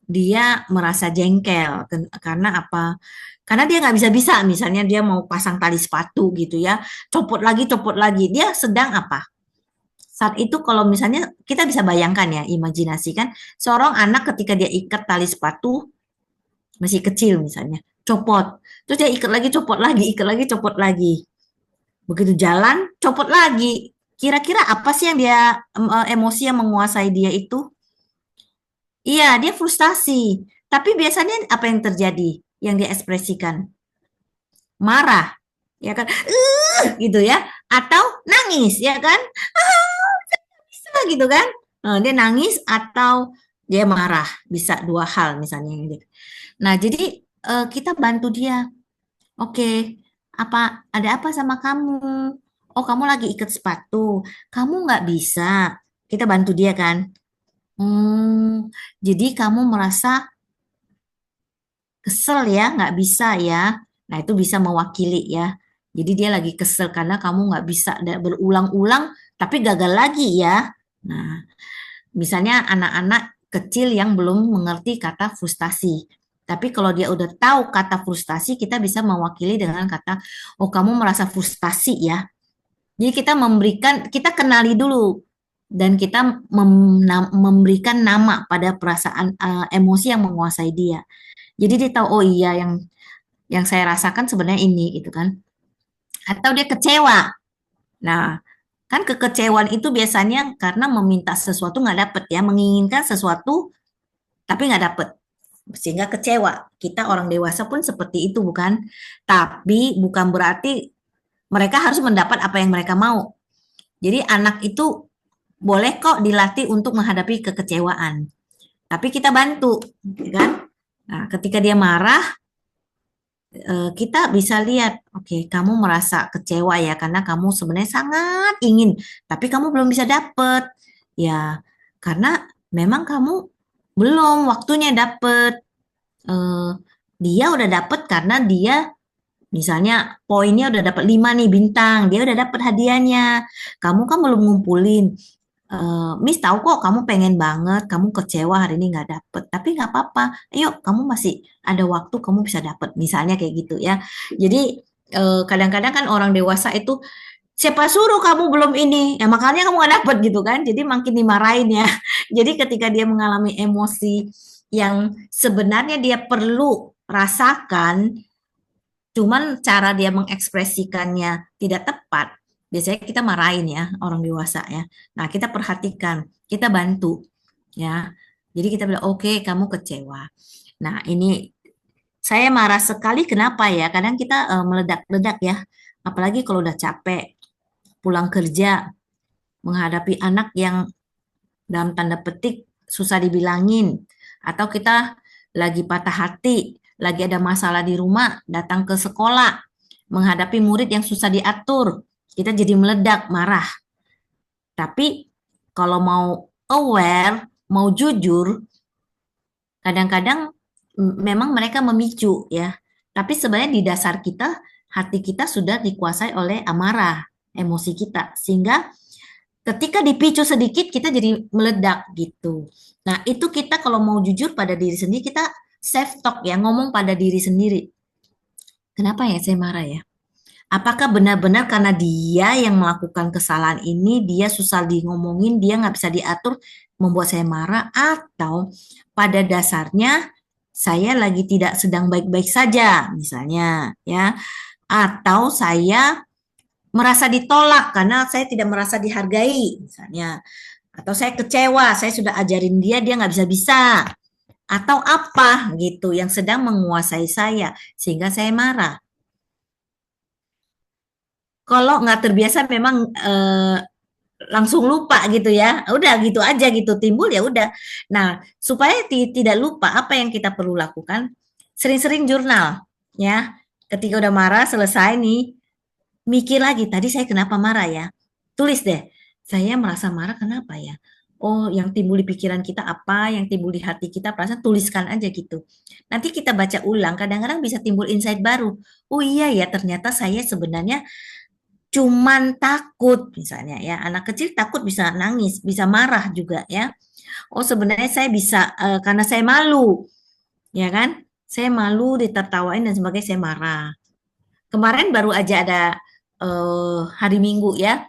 dia merasa jengkel karena apa? Karena dia nggak bisa-bisa, misalnya dia mau pasang tali sepatu gitu ya, copot lagi, dia sedang apa? Saat itu kalau misalnya kita bisa bayangkan ya, imajinasikan seorang anak ketika dia ikat tali sepatu masih kecil misalnya, copot, terus dia ikat lagi, copot lagi, ikat lagi, copot lagi. Begitu jalan, copot lagi. Kira-kira apa sih yang dia emosi yang menguasai dia itu? Iya, dia frustasi. Tapi biasanya apa yang terjadi? Yang dia ekspresikan? Marah, ya kan? Gitu ya. Atau nangis, ya kan? Bisa gitu kan? Dia nangis atau dia marah. Bisa dua hal misalnya. Nah, jadi kita bantu dia. Oke, ada apa sama kamu? Oh, kamu lagi ikat sepatu. Kamu nggak bisa. Kita bantu dia kan? Jadi kamu merasa kesel ya, nggak bisa ya. Nah, itu bisa mewakili ya. Jadi dia lagi kesel karena kamu nggak bisa berulang-ulang, tapi gagal lagi ya. Nah, misalnya anak-anak kecil yang belum mengerti kata frustasi. Tapi kalau dia udah tahu kata frustasi, kita bisa mewakili dengan kata, oh kamu merasa frustasi ya. Jadi kita kenali dulu dan kita memberikan nama pada perasaan emosi yang menguasai dia. Jadi dia tahu, oh iya yang saya rasakan sebenarnya ini gitu kan. Atau dia kecewa. Nah, kan kekecewaan itu biasanya karena meminta sesuatu nggak dapet ya, menginginkan sesuatu tapi nggak dapet. Sehingga kecewa. Kita orang dewasa pun seperti itu bukan? Tapi bukan berarti mereka harus mendapat apa yang mereka mau. Jadi anak itu boleh kok dilatih untuk menghadapi kekecewaan. Tapi kita bantu, kan? Nah, ketika dia marah, kita bisa lihat, oke, kamu merasa kecewa ya karena kamu sebenarnya sangat ingin, tapi kamu belum bisa dapet. Ya, karena memang kamu belum waktunya dapet. Eh, dia udah dapet karena dia misalnya poinnya udah dapat 5 nih bintang, dia udah dapat hadiahnya. Kamu kan belum ngumpulin. Miss tahu kok kamu pengen banget, kamu kecewa hari ini nggak dapet, tapi nggak apa-apa. Ayo, kamu masih ada waktu, kamu bisa dapet. Misalnya kayak gitu ya. Jadi kadang-kadang kan orang dewasa itu siapa suruh kamu belum ini, ya makanya kamu nggak dapet gitu kan. Jadi makin dimarahin ya. Jadi ketika dia mengalami emosi yang sebenarnya dia perlu rasakan, cuman cara dia mengekspresikannya tidak tepat, biasanya kita marahin ya orang dewasa ya. Nah, kita perhatikan, kita bantu ya. Jadi kita bilang, oke, kamu kecewa. Nah, ini saya marah sekali, kenapa ya? Kadang kita meledak-ledak ya. Apalagi kalau udah capek, pulang kerja, menghadapi anak yang dalam tanda petik susah dibilangin. Atau kita lagi patah hati, lagi ada masalah di rumah, datang ke sekolah, menghadapi murid yang susah diatur, kita jadi meledak, marah. Tapi kalau mau aware, mau jujur, kadang-kadang memang mereka memicu ya. Tapi sebenarnya di dasar kita, hati kita sudah dikuasai oleh amarah, emosi kita. Sehingga Ketika dipicu sedikit kita jadi meledak gitu. Nah, itu kita kalau mau jujur pada diri sendiri, kita self talk ya, ngomong pada diri sendiri. Kenapa ya saya marah ya? Apakah benar-benar karena dia yang melakukan kesalahan ini, dia susah di ngomongin, dia nggak bisa diatur, membuat saya marah, atau pada dasarnya saya lagi tidak sedang baik-baik saja, misalnya, ya, atau saya merasa ditolak karena saya tidak merasa dihargai, misalnya, atau saya kecewa, saya sudah ajarin dia, dia nggak bisa-bisa, atau apa gitu yang sedang menguasai saya, sehingga saya marah. Kalau nggak terbiasa memang langsung lupa gitu ya. Udah gitu aja gitu timbul ya udah. Nah, supaya tidak lupa apa yang kita perlu lakukan, sering-sering jurnal ya. Ketika udah marah selesai nih, mikir lagi tadi saya kenapa marah ya. Tulis deh. Saya merasa marah kenapa ya? Oh, yang timbul di pikiran kita apa, yang timbul di hati kita, perasaan tuliskan aja gitu. Nanti kita baca ulang, kadang-kadang bisa timbul insight baru. Oh iya ya, ternyata saya sebenarnya cuman takut misalnya ya, anak kecil takut bisa nangis, bisa marah juga ya. Oh sebenarnya saya bisa karena saya malu, ya kan? Saya malu ditertawain dan sebagainya saya marah. Kemarin baru aja ada hari Minggu ya,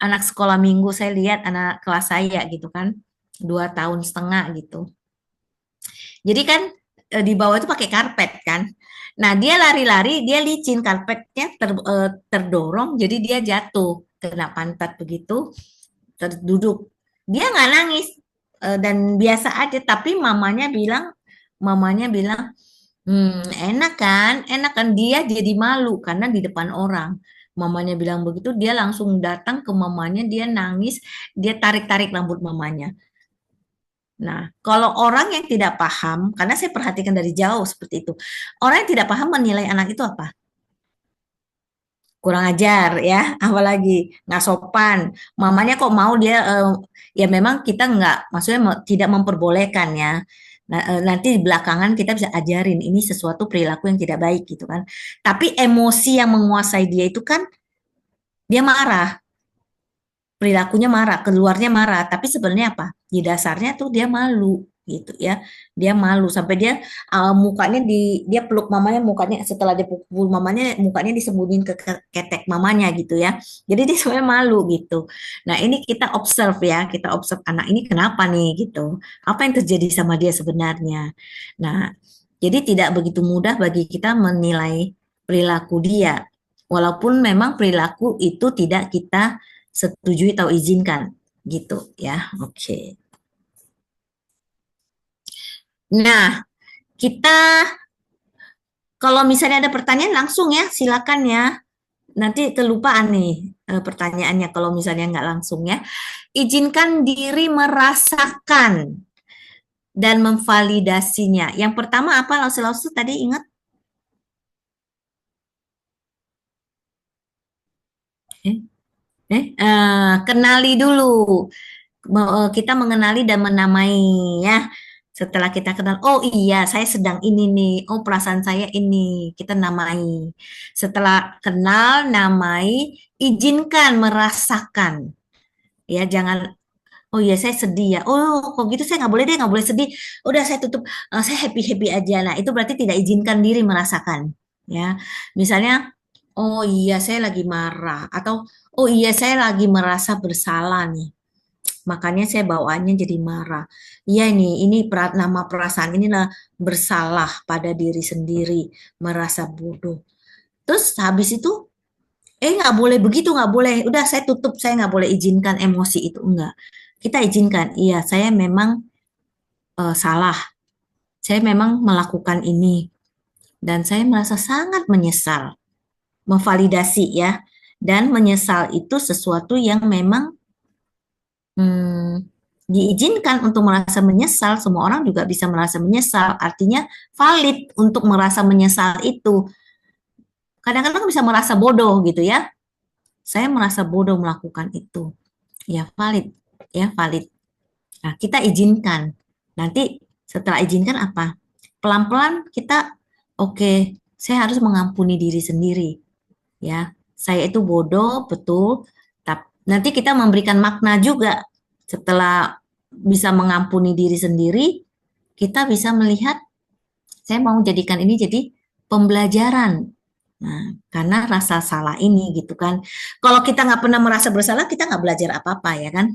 anak sekolah minggu saya lihat anak kelas saya gitu kan, 2 tahun setengah gitu. Jadi kan di bawah itu pakai karpet kan. Nah, dia lari-lari, dia licin, karpetnya terdorong, jadi dia jatuh, kena pantat begitu, terduduk. Dia nggak nangis dan biasa aja, tapi mamanya bilang, enak kan, enak kan dia jadi malu karena di depan orang. Mamanya bilang begitu, dia langsung datang ke mamanya, dia nangis, dia tarik-tarik rambut mamanya. Nah, kalau orang yang tidak paham, karena saya perhatikan dari jauh seperti itu, orang yang tidak paham menilai anak itu apa? Kurang ajar ya, apalagi nggak sopan. Mamanya kok mau dia, ya memang kita nggak, maksudnya tidak memperbolehkan ya. Nah, nanti di belakangan kita bisa ajarin ini sesuatu perilaku yang tidak baik gitu kan. Tapi emosi yang menguasai dia itu kan dia marah, perilakunya marah, keluarnya marah, tapi sebenarnya apa? Di dasarnya tuh dia malu gitu ya. Dia malu sampai dia mukanya dia peluk mamanya, mukanya setelah dia pukul mamanya mukanya disembunyiin ke ketek mamanya gitu ya. Jadi dia sebenarnya malu gitu. Nah, ini kita observe ya, kita observe anak ini kenapa nih gitu. Apa yang terjadi sama dia sebenarnya. Nah, jadi tidak begitu mudah bagi kita menilai perilaku dia. Walaupun memang perilaku itu tidak kita setujui atau izinkan gitu ya. Oke. Nah, kita kalau misalnya ada pertanyaan langsung ya, silakan ya. Nanti kelupaan nih pertanyaannya kalau misalnya nggak langsung ya. Izinkan diri merasakan dan memvalidasinya. Yang pertama apa Lausu tadi ingat? Eh, kenali dulu. Kita mengenali dan menamai ya. Setelah kita kenal, oh iya, saya sedang ini nih. Oh, perasaan saya ini. Kita namai. Setelah kenal, namai, izinkan merasakan. Ya, jangan, oh iya, saya sedih ya. Oh, kok gitu saya nggak boleh deh, nggak boleh sedih. Udah, saya tutup, saya happy-happy aja. Nah, itu berarti tidak izinkan diri merasakan. Ya, misalnya, oh iya, saya lagi marah. Atau, oh iya, saya lagi merasa bersalah nih. Makanya saya bawaannya jadi marah. Iya ini nama perasaan inilah bersalah pada diri sendiri, merasa bodoh. Terus habis itu, nggak boleh begitu, nggak boleh. Udah saya tutup, saya nggak boleh izinkan emosi itu enggak. Kita izinkan, iya saya memang salah. Saya memang melakukan ini dan saya merasa sangat menyesal. Memvalidasi ya. Dan menyesal itu sesuatu yang memang hmm, diizinkan untuk merasa menyesal, semua orang juga bisa merasa menyesal. Artinya valid untuk merasa menyesal itu. Kadang-kadang bisa merasa bodoh gitu ya. Saya merasa bodoh melakukan itu. Ya valid, ya valid. Nah, kita izinkan. Nanti setelah izinkan apa? Pelan-pelan kita, oke, saya harus mengampuni diri sendiri. Ya, saya itu bodoh, betul. nanti kita memberikan makna juga. Setelah bisa mengampuni diri sendiri, kita bisa melihat, saya mau jadikan ini jadi pembelajaran. Nah, karena rasa salah ini gitu kan. Kalau kita nggak pernah merasa bersalah, kita nggak belajar apa-apa ya kan.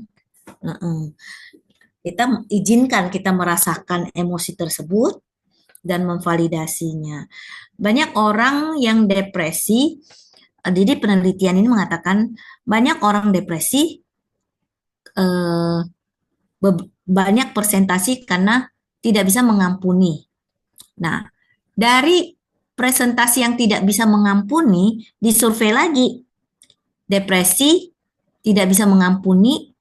Kita izinkan kita merasakan emosi tersebut dan memvalidasinya. Banyak orang yang depresi, jadi penelitian ini mengatakan banyak orang depresi eh, banyak persentase karena tidak bisa mengampuni. Nah, dari presentasi yang tidak bisa mengampuni, disurvei lagi. Depresi, tidak bisa mengampuni,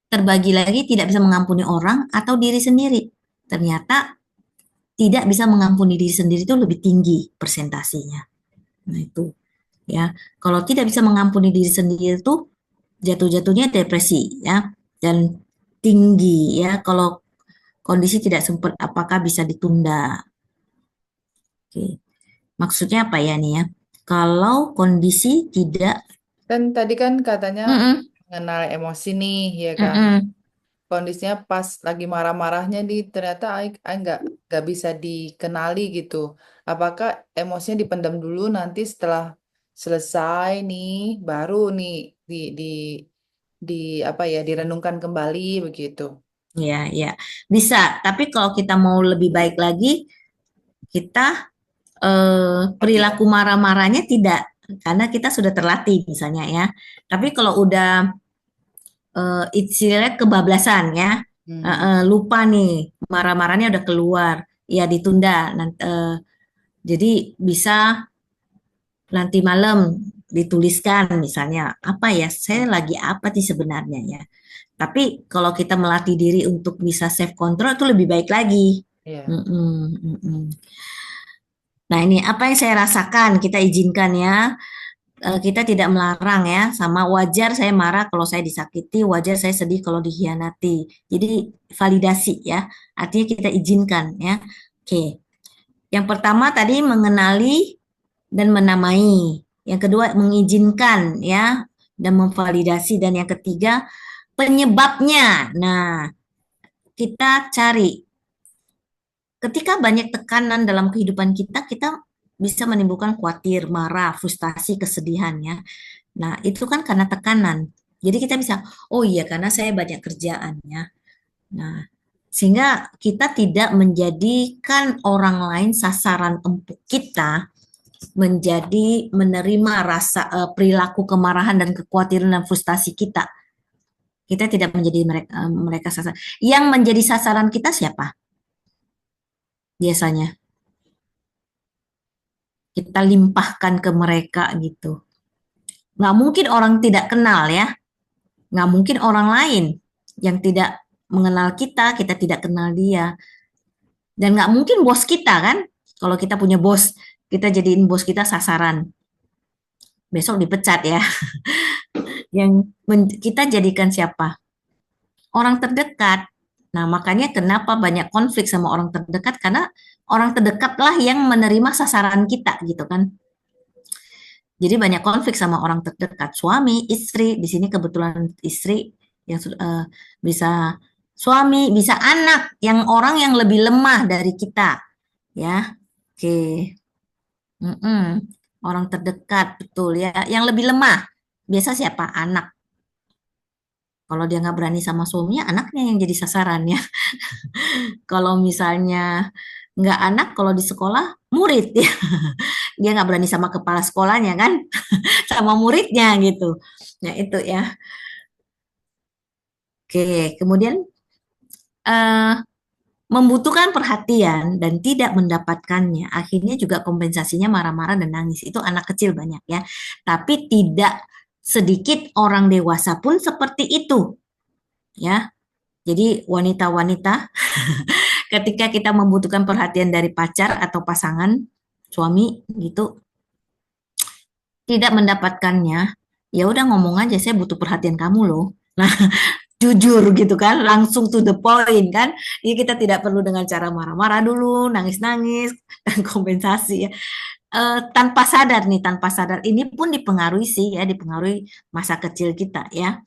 terbagi lagi tidak bisa mengampuni orang atau diri sendiri. Ternyata tidak bisa mengampuni diri sendiri itu lebih tinggi persentasenya. Nah itu ya, kalau tidak bisa mengampuni diri sendiri itu jatuh-jatuhnya depresi ya, dan tinggi ya. Kalau kondisi tidak sempat, apakah bisa ditunda? Oke. Maksudnya apa ya nih ya? Kalau kondisi tidak, Kan tadi kan katanya mm-mm, mengenal emosi nih, ya kan? mm-mm, Kondisinya pas lagi marah-marahnya ternyata Ai nggak bisa dikenali gitu. Apakah emosinya dipendam dulu nanti setelah selesai nih baru nih di di apa ya direnungkan kembali begitu. ya ya bisa. Tapi kalau kita mau lebih baik lagi, kita Oke. perilaku marah-marahnya tidak, karena kita sudah terlatih misalnya ya. Tapi kalau udah istilahnya kebablasan ya, Hmm. lupa nih marah-marahnya udah keluar, ya ditunda. Jadi bisa nanti malam dituliskan misalnya apa ya, saya lagi apa sih sebenarnya ya. Tapi kalau kita melatih diri untuk bisa self control itu lebih baik lagi. Iya. Mm-mm, mm-mm. Nah ini apa yang saya rasakan, kita izinkan ya. Kita tidak melarang ya, sama wajar saya marah kalau saya disakiti, wajar saya sedih kalau dikhianati. Jadi validasi ya, artinya kita izinkan ya. Oke, yang pertama tadi mengenali dan menamai. Yang kedua mengizinkan ya dan memvalidasi, dan yang ketiga penyebabnya. Nah, kita cari ketika banyak tekanan dalam kehidupan kita, kita bisa menimbulkan khawatir, marah, frustasi, kesedihan ya. Nah, itu kan karena tekanan. Jadi kita bisa, oh iya karena saya banyak kerjaan ya. Nah, sehingga kita tidak menjadikan orang lain sasaran empuk kita, menjadi menerima rasa perilaku kemarahan dan kekhawatiran dan frustasi kita. Kita tidak menjadi mereka sasaran. Yang menjadi sasaran kita siapa? Biasanya kita limpahkan ke mereka gitu. Nggak mungkin orang tidak kenal ya, nggak mungkin orang lain yang tidak mengenal kita, kita tidak kenal dia. Dan nggak mungkin bos kita kan, kalau kita punya bos, kita jadiin bos kita sasaran. Besok dipecat ya. Yang kita jadikan siapa? Orang terdekat. Nah, makanya kenapa banyak konflik sama orang terdekat, karena orang terdekatlah yang menerima sasaran kita gitu kan. Jadi banyak konflik sama orang terdekat, suami, istri. Di sini kebetulan istri yang bisa suami, bisa anak, yang orang yang lebih lemah dari kita, ya. Oke. Mm-mm. Orang terdekat betul ya, yang lebih lemah. Biasa siapa? Anak. Kalau dia nggak berani sama suaminya, anaknya yang jadi sasarannya. Kalau misalnya nggak anak, kalau di sekolah murid ya, dia nggak berani sama kepala sekolahnya kan, sama muridnya gitu. Nah itu ya. Oke, kemudian eh, membutuhkan perhatian dan tidak mendapatkannya, akhirnya juga kompensasinya marah-marah dan nangis. Itu anak kecil banyak ya. Tapi tidak sedikit orang dewasa pun seperti itu ya. Jadi wanita-wanita ketika kita membutuhkan perhatian dari pacar atau pasangan, suami gitu, tidak mendapatkannya, ya udah ngomong aja saya butuh perhatian kamu loh. Nah, jujur gitu kan, langsung to the point kan. Jadi kita tidak perlu dengan cara marah-marah dulu, nangis-nangis, dan kompensasi ya. tanpa sadar nih, tanpa sadar ini pun dipengaruhi sih ya, dipengaruhi masa kecil kita ya,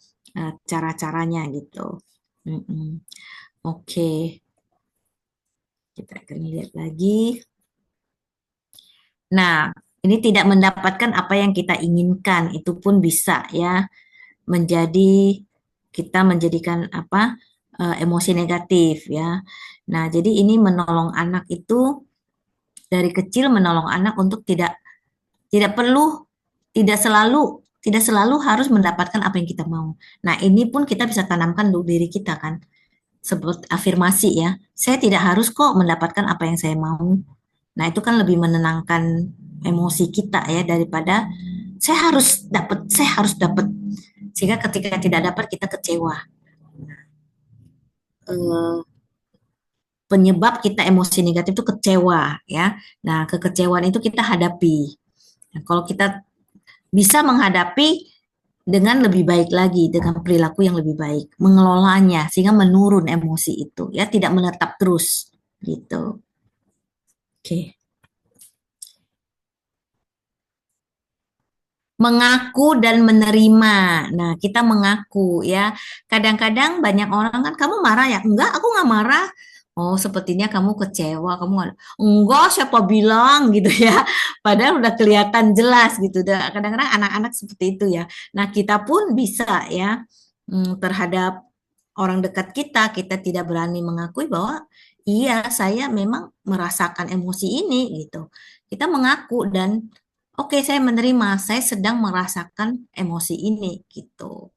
cara-caranya gitu. Mm-mm. Oke, kita akan lihat lagi. Nah, ini tidak mendapatkan apa yang kita inginkan, itu pun bisa ya menjadi kita menjadikan apa emosi negatif ya. Nah, jadi ini menolong anak itu dari kecil menolong anak untuk tidak perlu tidak selalu harus mendapatkan apa yang kita mau. Nah, ini pun kita bisa tanamkan untuk diri kita kan. Seperti afirmasi ya. Saya tidak harus kok mendapatkan apa yang saya mau. Nah, itu kan lebih menenangkan emosi kita ya daripada saya harus dapat. Sehingga ketika tidak dapat kita kecewa. Eh, Penyebab kita emosi negatif itu kecewa ya. Nah, kekecewaan itu kita hadapi. Nah, kalau kita bisa menghadapi dengan lebih baik lagi, dengan perilaku yang lebih baik, mengelolanya sehingga menurun emosi itu ya, tidak menetap terus gitu. Oke. Mengaku dan menerima. Nah, kita mengaku ya. Kadang-kadang banyak orang kan, kamu marah ya? Enggak, aku nggak marah. Oh, sepertinya kamu kecewa. Kamu nggak, enggak, siapa bilang gitu ya. Padahal udah kelihatan jelas gitu. Kadang-kadang anak-anak seperti itu ya. Nah, kita pun bisa ya terhadap orang dekat kita, kita tidak berani mengakui bahwa iya, saya memang merasakan emosi ini gitu. Kita mengaku dan oke, saya menerima, saya sedang merasakan emosi ini gitu.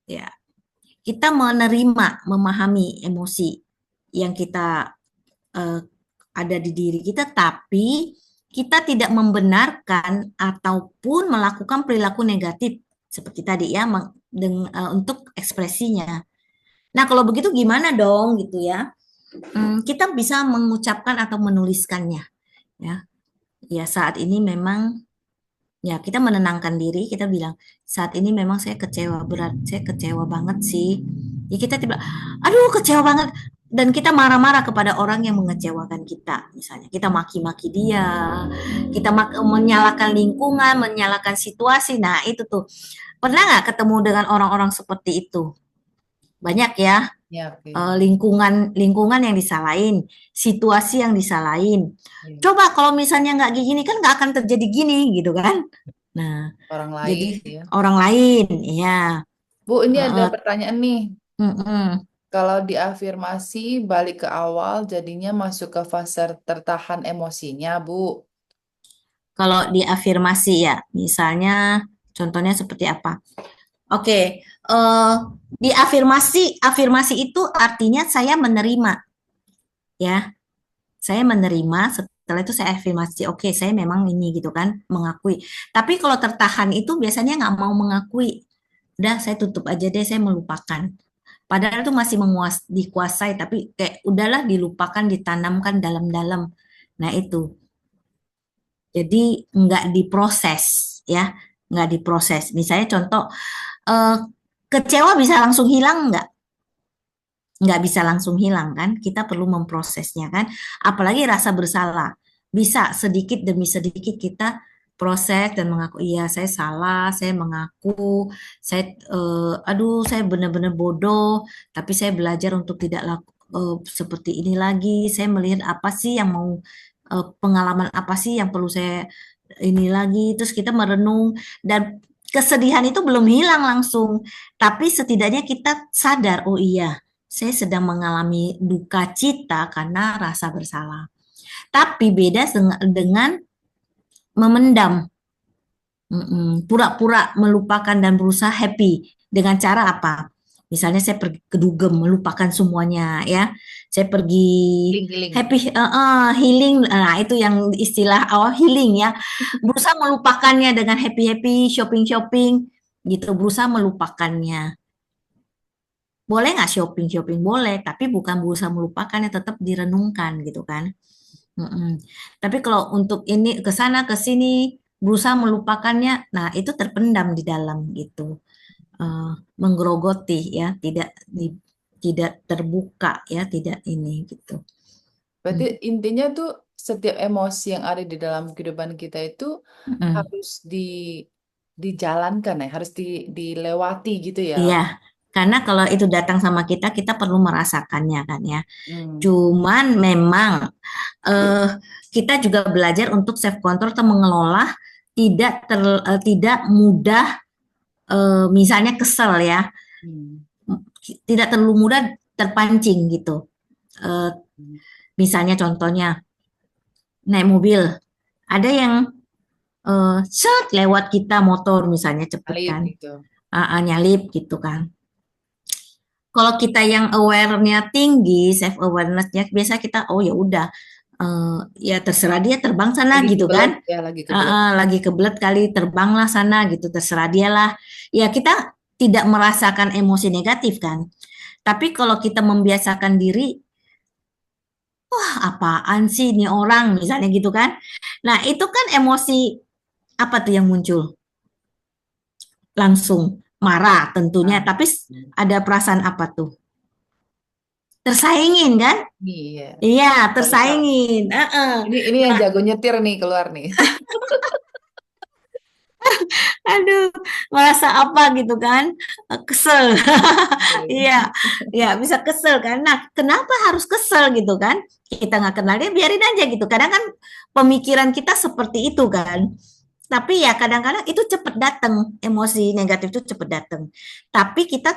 Ya, kita menerima, memahami emosi yang kita eh, ada di diri kita, tapi kita tidak membenarkan ataupun melakukan perilaku negatif seperti tadi ya, untuk ekspresinya. Nah, kalau begitu gimana dong gitu ya? Kita bisa mengucapkan atau menuliskannya ya. Ya, saat ini memang ya, kita menenangkan diri, kita bilang, saat ini memang saya kecewa berat, saya kecewa banget sih. Ya kita tiba, aduh kecewa banget. Dan kita marah-marah kepada orang yang mengecewakan kita. Misalnya, kita maki-maki dia, kita menyalahkan lingkungan, menyalahkan situasi. Nah, itu tuh. Pernah nggak ketemu dengan orang-orang seperti itu? Banyak ya, Ya, oke. lingkungan yang disalahin, situasi yang disalahin. Iya. Coba kalau misalnya nggak gini kan nggak akan terjadi gini gitu kan. Nah, Orang lain jadi ya. orang lain, ya. Bu, ini ada Heeh, pertanyaan nih. mm-mm. Kalau diafirmasi balik ke awal, jadinya masuk ke fase tertahan emosinya, Bu. Kalau diafirmasi ya, misalnya contohnya seperti apa? Oke, afirmasi itu artinya saya menerima, ya. Saya menerima, setelah itu saya afirmasi, oke, saya memang ini gitu kan, mengakui. Tapi kalau tertahan itu biasanya nggak mau mengakui. Udah, saya tutup aja deh, saya melupakan. Padahal itu masih dikuasai, tapi kayak udahlah dilupakan, ditanamkan dalam-dalam. Nah itu, jadi nggak diproses ya, nggak diproses. Misalnya contoh, eh, kecewa bisa langsung hilang nggak bisa langsung hilang kan, kita perlu memprosesnya kan, apalagi rasa bersalah, bisa sedikit demi sedikit kita proses dan mengaku, iya saya salah, saya mengaku, aduh saya benar-benar bodoh, tapi saya belajar untuk tidak seperti ini lagi, saya melihat apa sih yang mau, pengalaman apa sih yang perlu saya ini lagi, terus kita merenung dan kesedihan itu belum hilang langsung, tapi setidaknya kita sadar, oh iya saya sedang mengalami duka cita karena rasa bersalah. Tapi beda dengan memendam, pura-pura melupakan dan berusaha happy dengan cara apa? Misalnya saya pergi ke dugem, melupakan semuanya ya. Saya pergi Healing-healing. happy, healing. Nah, itu yang istilah awal healing ya. Berusaha melupakannya dengan happy-happy, shopping-shopping gitu. Berusaha melupakannya. Boleh nggak shopping-shopping? Boleh, tapi bukan berusaha melupakan, ya tetap direnungkan gitu kan. Mm-mm. Tapi kalau untuk ini ke sana ke sini berusaha melupakannya, nah itu terpendam di dalam gitu. Eh, Menggerogoti ya, tidak terbuka ya, tidak ini gitu. Berarti intinya tuh setiap emosi yang ada di dalam kehidupan kita itu Mm-mm. harus dijalankan ya, harus dilewati gitu ya. Iya, karena kalau itu datang sama kita, kita perlu merasakannya kan ya. Hmm. Cuman memang eh, kita juga belajar untuk self control atau mengelola tidak mudah, misalnya kesel ya, Hmm. tidak terlalu mudah terpancing gitu. Eh, Misalnya contohnya naik mobil, ada yang set lewat kita motor misalnya cepet Alif kan, gitu. nyalip gitu kan. Kalau kita yang aware-nya tinggi, self awareness-nya biasa kita oh ya udah, ya terserah dia terbang sana Lagi gitu kebelet kan. ya, lagi kebelet. Lagi kebelet kali terbanglah sana gitu, terserah dia lah. Ya kita tidak merasakan emosi negatif kan. Tapi kalau kita membiasakan diri, apaan sih ini orang misalnya gitu kan. Nah, itu kan emosi apa tuh yang muncul? Langsung marah tentunya, Nah, tapi ada perasaan apa tuh? Tersaingin kan? iya. Iya, Nggak bisa. tersaingin. Heeh. Ini yang Nah, jago nyetir nih keluar nih. aduh, merasa apa gitu kan? Kesel. Iya, ya bisa kesel kan. Nah, kenapa harus kesel gitu kan? Kita nggak kenal dia, biarin aja gitu. Kadang kan pemikiran kita seperti itu kan. Tapi ya kadang-kadang itu cepet datang, emosi negatif itu cepet datang. Tapi kita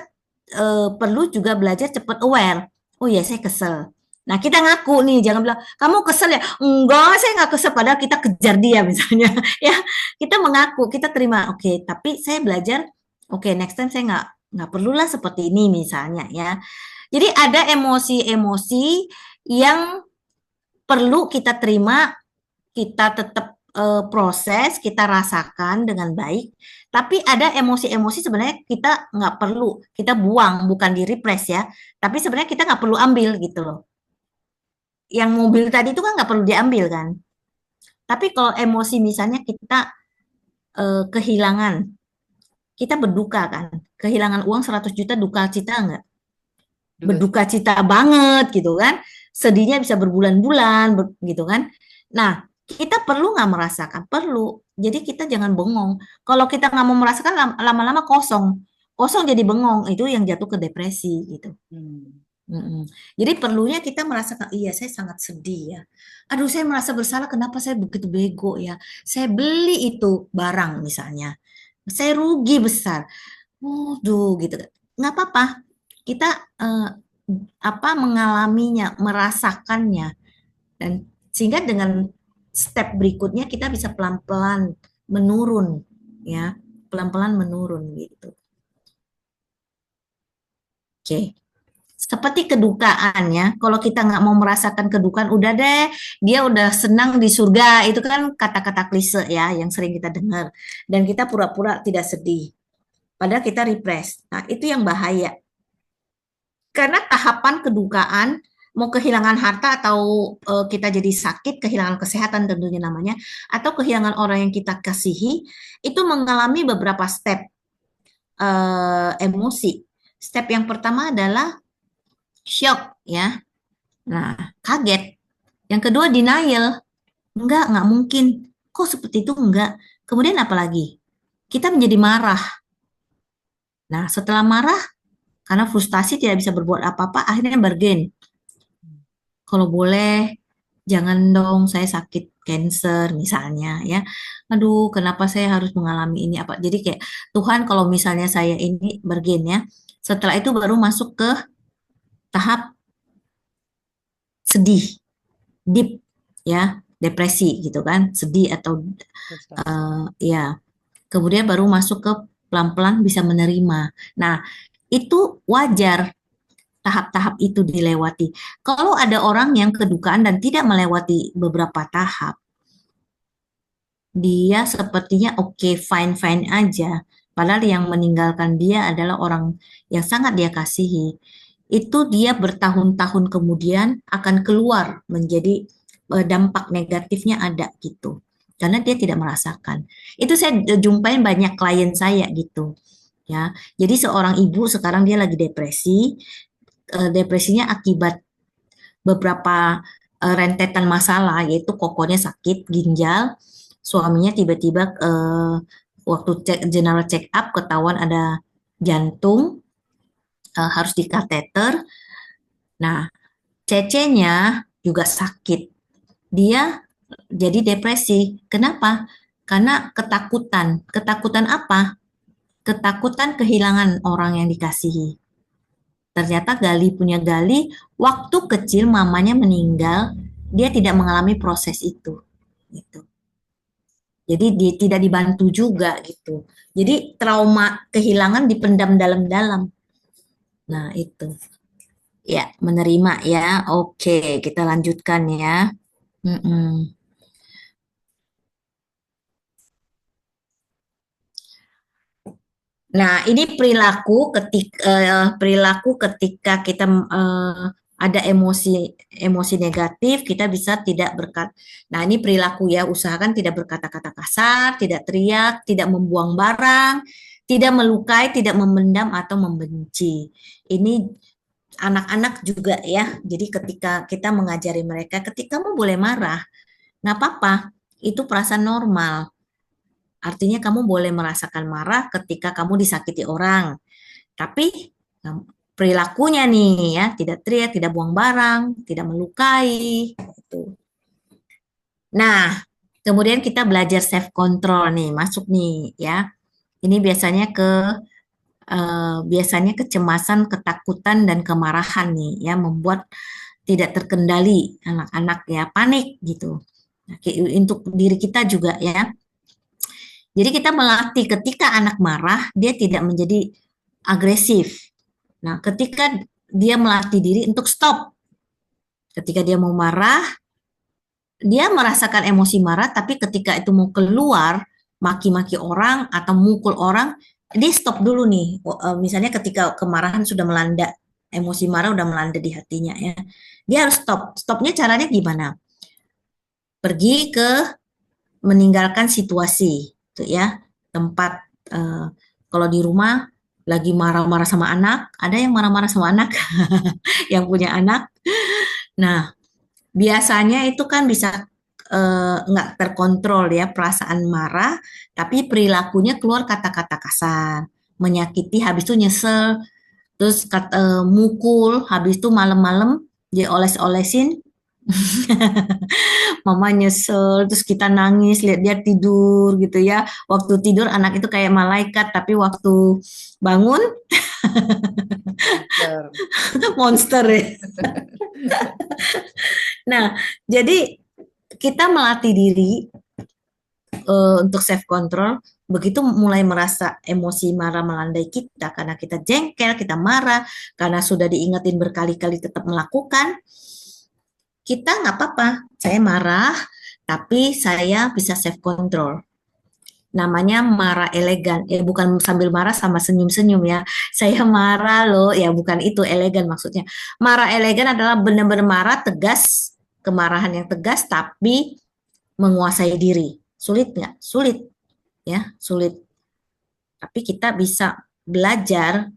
perlu juga belajar cepet aware. Oh ya, saya kesel. Nah, kita ngaku nih, jangan bilang, kamu kesel ya? Enggak, saya nggak kesel, padahal kita kejar dia misalnya. Ya, kita mengaku, kita terima. Oke, tapi saya belajar, oke, next time saya nggak perlulah seperti ini misalnya ya. Jadi ada emosi-emosi yang perlu kita terima, kita tetap proses, kita rasakan dengan baik. Tapi ada emosi-emosi sebenarnya kita nggak perlu, kita buang, bukan di repress ya. Tapi sebenarnya kita nggak perlu ambil gitu loh. Yang mobil tadi itu kan nggak perlu diambil kan. Tapi kalau emosi misalnya kita kehilangan, kita berduka kan. Kehilangan uang 100 juta duka cita nggak? Juga. Berduka cita banget gitu kan. Sedihnya bisa berbulan-bulan gitu kan. Nah, kita perlu nggak merasakan? Perlu. Jadi kita jangan bengong. Kalau kita nggak mau merasakan lama-lama kosong. Kosong jadi bengong. Itu yang jatuh ke depresi gitu. Hmm. Mm-mm. Jadi perlunya kita merasakan, iya saya sangat sedih ya. Aduh saya merasa bersalah kenapa saya begitu bego ya. Saya beli itu barang misalnya. Saya rugi besar. Waduh gitu. Nggak apa-apa. Kita mengalaminya, merasakannya. Dan sehingga dengan step berikutnya kita bisa pelan-pelan menurun ya. Pelan-pelan menurun gitu. Oke. Seperti kedukaan ya. Kalau kita nggak mau merasakan kedukaan, udah deh, dia udah senang di surga. Itu kan kata-kata klise ya yang sering kita dengar. Dan kita pura-pura tidak sedih. Padahal kita repress. Nah, itu yang bahaya. Karena tahapan kedukaan, mau kehilangan harta atau kita jadi sakit, kehilangan kesehatan tentunya namanya, atau kehilangan orang yang kita kasihi, itu mengalami beberapa step emosi. Step yang pertama adalah shock ya. Nah, kaget. Yang kedua denial. Enggak mungkin. Kok seperti itu enggak? Kemudian apa lagi? Kita menjadi marah. Nah, setelah marah, karena frustasi tidak bisa berbuat apa-apa, akhirnya bargain. Kalau boleh, jangan dong saya sakit cancer misalnya ya. Aduh, kenapa saya harus mengalami ini apa? Jadi kayak Tuhan kalau misalnya saya ini bargain ya. Setelah itu baru masuk ke tahap sedih, deep ya, depresi gitu kan, sedih atau Frustasi. ya. Kemudian baru masuk ke pelan-pelan bisa menerima. Nah, itu wajar tahap-tahap itu dilewati. Kalau ada orang yang kedukaan dan tidak melewati beberapa tahap, dia sepertinya oke, fine-fine aja. Padahal yang meninggalkan dia adalah orang yang sangat dia kasihi. Itu dia bertahun-tahun kemudian akan keluar menjadi dampak negatifnya ada gitu. Karena dia tidak merasakan. Itu saya jumpain banyak klien saya gitu. Ya, jadi seorang ibu sekarang dia lagi depresi, depresinya akibat beberapa rentetan masalah, yaitu kokonya sakit ginjal, suaminya tiba-tiba waktu general check up ketahuan ada jantung, harus dikateter. Nah, cecenya juga sakit. Dia jadi depresi. Kenapa? Karena ketakutan. Ketakutan apa? Ketakutan kehilangan orang yang dikasihi. Ternyata Gali punya Gali, waktu kecil mamanya meninggal, dia tidak mengalami proses itu. Gitu. Jadi dia tidak dibantu juga gitu. Jadi trauma kehilangan dipendam dalam-dalam. Nah itu. Ya, menerima ya. Oke, kita lanjutkan ya. Mm-mm. Nah, ini perilaku ketika kita ada emosi negatif, kita bisa tidak berkata. Nah, ini perilaku ya, usahakan tidak berkata-kata kasar, tidak teriak, tidak membuang barang, tidak melukai, tidak memendam atau membenci. Ini anak-anak juga ya. Jadi ketika kita mengajari mereka, ketika kamu boleh marah, nggak apa-apa, itu perasaan normal. Artinya kamu boleh merasakan marah ketika kamu disakiti orang. Tapi perilakunya nih ya, tidak teriak, tidak buang barang, tidak melukai. Gitu. Nah, kemudian kita belajar self control nih, masuk nih ya. Ini biasanya kecemasan, ketakutan dan kemarahan nih ya membuat tidak terkendali anak-anak ya, panik gitu. Nah, untuk diri kita juga ya. Jadi kita melatih ketika anak marah, dia tidak menjadi agresif. Nah, ketika dia melatih diri untuk stop. Ketika dia mau marah, dia merasakan emosi marah, tapi ketika itu mau keluar, maki-maki orang atau mukul orang, dia stop dulu nih. Misalnya ketika kemarahan sudah melanda, emosi marah udah melanda di hatinya ya. Dia harus stop. Stopnya caranya gimana? Pergi ke meninggalkan situasi, tuh ya. Tempat kalau di rumah lagi marah-marah sama anak, ada yang marah-marah sama anak, yang punya anak. Nah, biasanya itu kan bisa nggak terkontrol ya perasaan marah, tapi perilakunya keluar kata-kata kasar, menyakiti, habis itu nyesel, terus mukul, habis itu malam-malam dia oles-olesin, mama nyesel, terus kita nangis lihat dia tidur gitu ya. Waktu tidur anak itu kayak malaikat, tapi waktu bangun monster ya. Nah, jadi kita melatih diri untuk self control. Begitu mulai merasa emosi marah melandai kita karena kita jengkel, kita marah, karena sudah diingetin berkali-kali tetap melakukan, kita nggak apa-apa. Saya marah, tapi saya bisa self control. Namanya marah elegan. Bukan sambil marah sama senyum-senyum ya. Saya marah loh, ya bukan itu elegan maksudnya. Marah elegan adalah benar-benar marah tegas, kemarahan yang tegas tapi menguasai diri. Sulit nggak? Sulit ya, sulit. Tapi kita bisa belajar,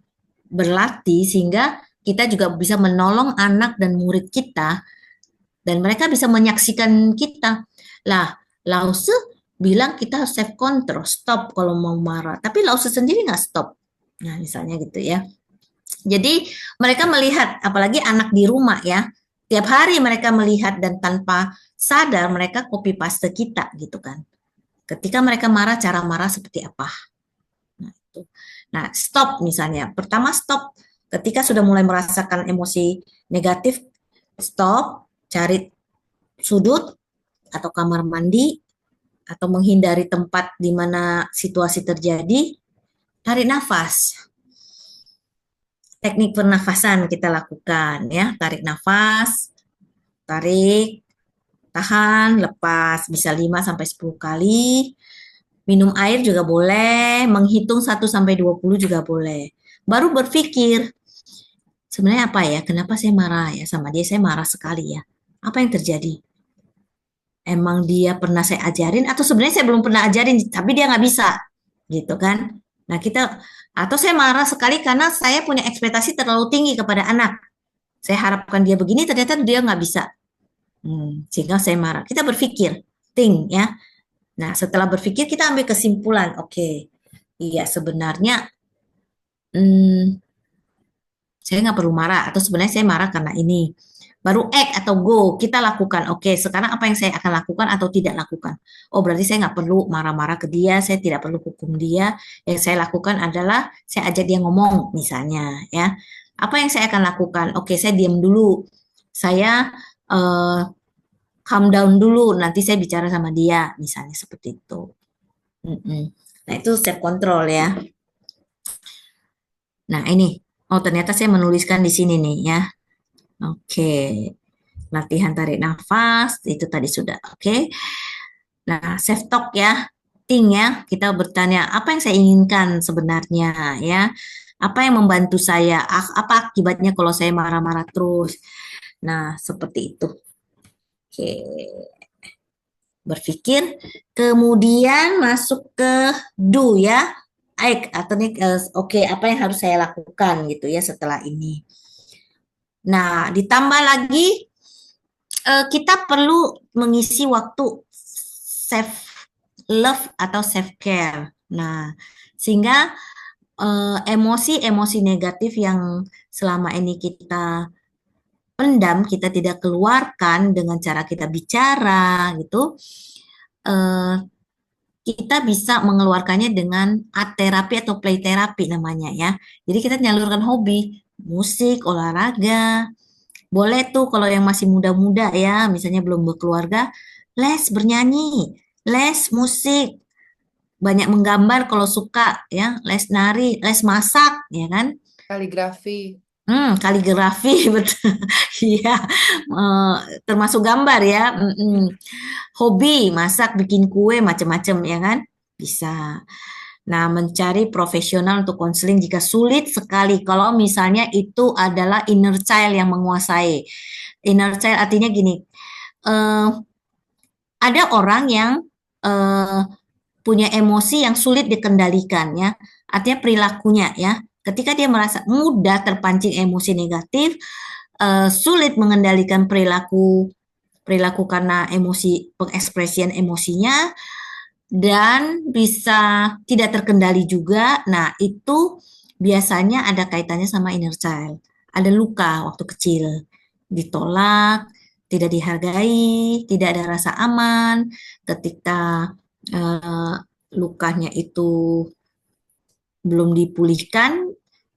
berlatih sehingga kita juga bisa menolong anak dan murid kita dan mereka bisa menyaksikan kita. Lah, Lause bilang kita harus self control, stop kalau mau marah. Tapi Lause sendiri nggak stop. Nah, misalnya gitu ya. Jadi mereka melihat, apalagi anak di rumah ya, tiap hari mereka melihat dan tanpa sadar mereka copy paste kita gitu kan. Ketika mereka marah, cara marah seperti apa? Nah, itu. Nah, stop misalnya. Pertama stop. Ketika sudah mulai merasakan emosi negatif, stop, cari sudut atau kamar mandi atau menghindari tempat di mana situasi terjadi, tarik nafas. Teknik pernafasan kita lakukan ya, tarik nafas, tarik, tahan, lepas, bisa 5 sampai 10 kali. Minum air juga boleh, menghitung 1 sampai 20 juga boleh. Baru berpikir, sebenarnya apa ya? Kenapa saya marah ya sama dia? Saya marah sekali ya. Apa yang terjadi? Emang dia pernah saya ajarin atau sebenarnya saya belum pernah ajarin tapi dia nggak bisa gitu kan. Nah kita, atau saya marah sekali karena saya punya ekspektasi terlalu tinggi kepada anak. Saya harapkan dia begini ternyata dia nggak bisa. Sehingga saya marah. Kita berpikir, think ya. Nah, setelah berpikir kita ambil kesimpulan. Oke, iya sebenarnya hmm, saya nggak perlu marah atau sebenarnya saya marah karena ini. Baru act atau go, kita lakukan. Oke, sekarang apa yang saya akan lakukan atau tidak lakukan? Oh, berarti saya nggak perlu marah-marah ke dia, saya tidak perlu hukum dia. Yang saya lakukan adalah saya ajak dia ngomong, misalnya, ya. Apa yang saya akan lakukan? Oke, saya diam dulu. Saya eh, calm down dulu, nanti saya bicara sama dia, misalnya seperti itu. Mm-mm. Nah, itu self control ya. Nah, ini. Oh, ternyata saya menuliskan di sini nih ya. Oke. Latihan tarik nafas, itu tadi sudah. Oke. Nah, self talk ya. Think ya. Kita bertanya, apa yang saya inginkan sebenarnya ya? Apa yang membantu saya? Apa akibatnya kalau saya marah-marah terus? Nah, seperti itu. Oke. Berpikir, kemudian masuk ke do ya. Atau nih, oke, apa yang harus saya lakukan gitu ya setelah ini. Nah, ditambah lagi kita perlu mengisi waktu self love atau self care. Nah, sehingga emosi-emosi negatif yang selama ini kita pendam, kita tidak keluarkan dengan cara kita bicara gitu. eh, kita bisa mengeluarkannya dengan art terapi atau play terapi namanya ya. Jadi kita menyalurkan hobi, musik, olahraga. Boleh tuh kalau yang masih muda-muda ya, misalnya belum berkeluarga, les bernyanyi, les musik, banyak menggambar kalau suka ya, les nari, les masak ya kan. Kaligrafi. Kaligrafi betul. Iya, eh, termasuk gambar ya. Hobi, masak, bikin kue, macam-macam ya kan? Bisa. Nah, mencari profesional untuk konseling jika sulit sekali kalau misalnya itu adalah inner child yang menguasai. Inner child artinya gini, eh, ada orang yang eh, punya emosi yang sulit dikendalikan ya, artinya perilakunya ya. Ketika dia merasa mudah terpancing emosi negatif, sulit mengendalikan perilaku perilaku karena emosi pengekspresian emosinya dan bisa tidak terkendali juga. Nah, itu biasanya ada kaitannya sama inner child. Ada luka waktu kecil, ditolak, tidak dihargai, tidak ada rasa aman ketika eh, lukanya itu belum dipulihkan,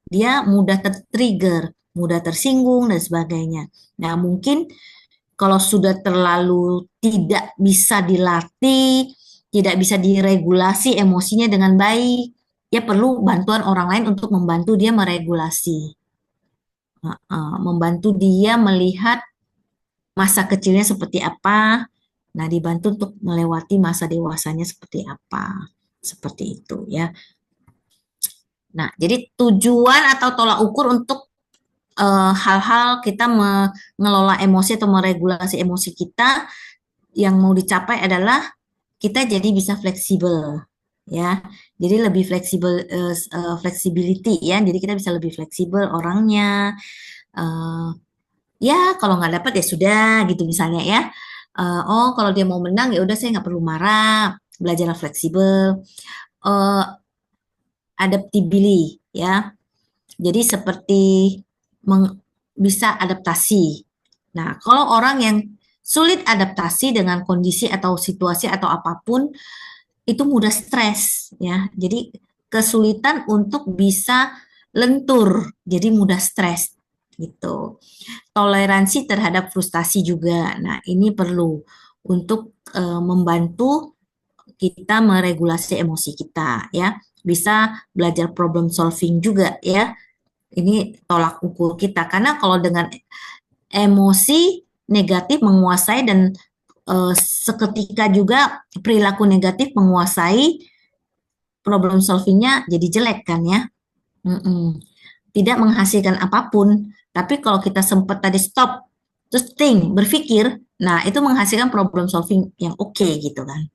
dia mudah tertrigger, mudah tersinggung dan sebagainya. Nah, mungkin kalau sudah terlalu tidak bisa dilatih, tidak bisa diregulasi emosinya dengan baik, ya perlu bantuan orang lain untuk membantu dia meregulasi. Membantu dia melihat masa kecilnya seperti apa, nah dibantu untuk melewati masa dewasanya seperti apa. Seperti itu ya. Nah, jadi tujuan atau tolak ukur untuk hal-hal kita mengelola emosi atau meregulasi emosi kita yang mau dicapai adalah kita jadi bisa fleksibel ya. Jadi lebih fleksibel flexibility ya. Jadi kita bisa lebih fleksibel orangnya. Eh, ya kalau nggak dapat ya sudah gitu misalnya ya. Oh kalau dia mau menang ya udah saya nggak perlu marah. Belajarlah fleksibel. Eh, adaptability ya. Jadi seperti bisa adaptasi. Nah, kalau orang yang sulit adaptasi dengan kondisi atau situasi atau apapun, itu mudah stres ya. Jadi kesulitan untuk bisa lentur, jadi mudah stres gitu. Toleransi terhadap frustasi juga. Nah, ini perlu untuk membantu kita meregulasi emosi kita ya. Bisa belajar problem solving juga ya. Ini tolak ukur kita karena kalau dengan emosi negatif menguasai dan seketika juga perilaku negatif menguasai problem solvingnya jadi jelek kan ya. Mm-mm. Tidak menghasilkan apapun. Tapi kalau kita sempat tadi stop, terus think, berpikir, nah itu menghasilkan problem solving yang oke gitu kan.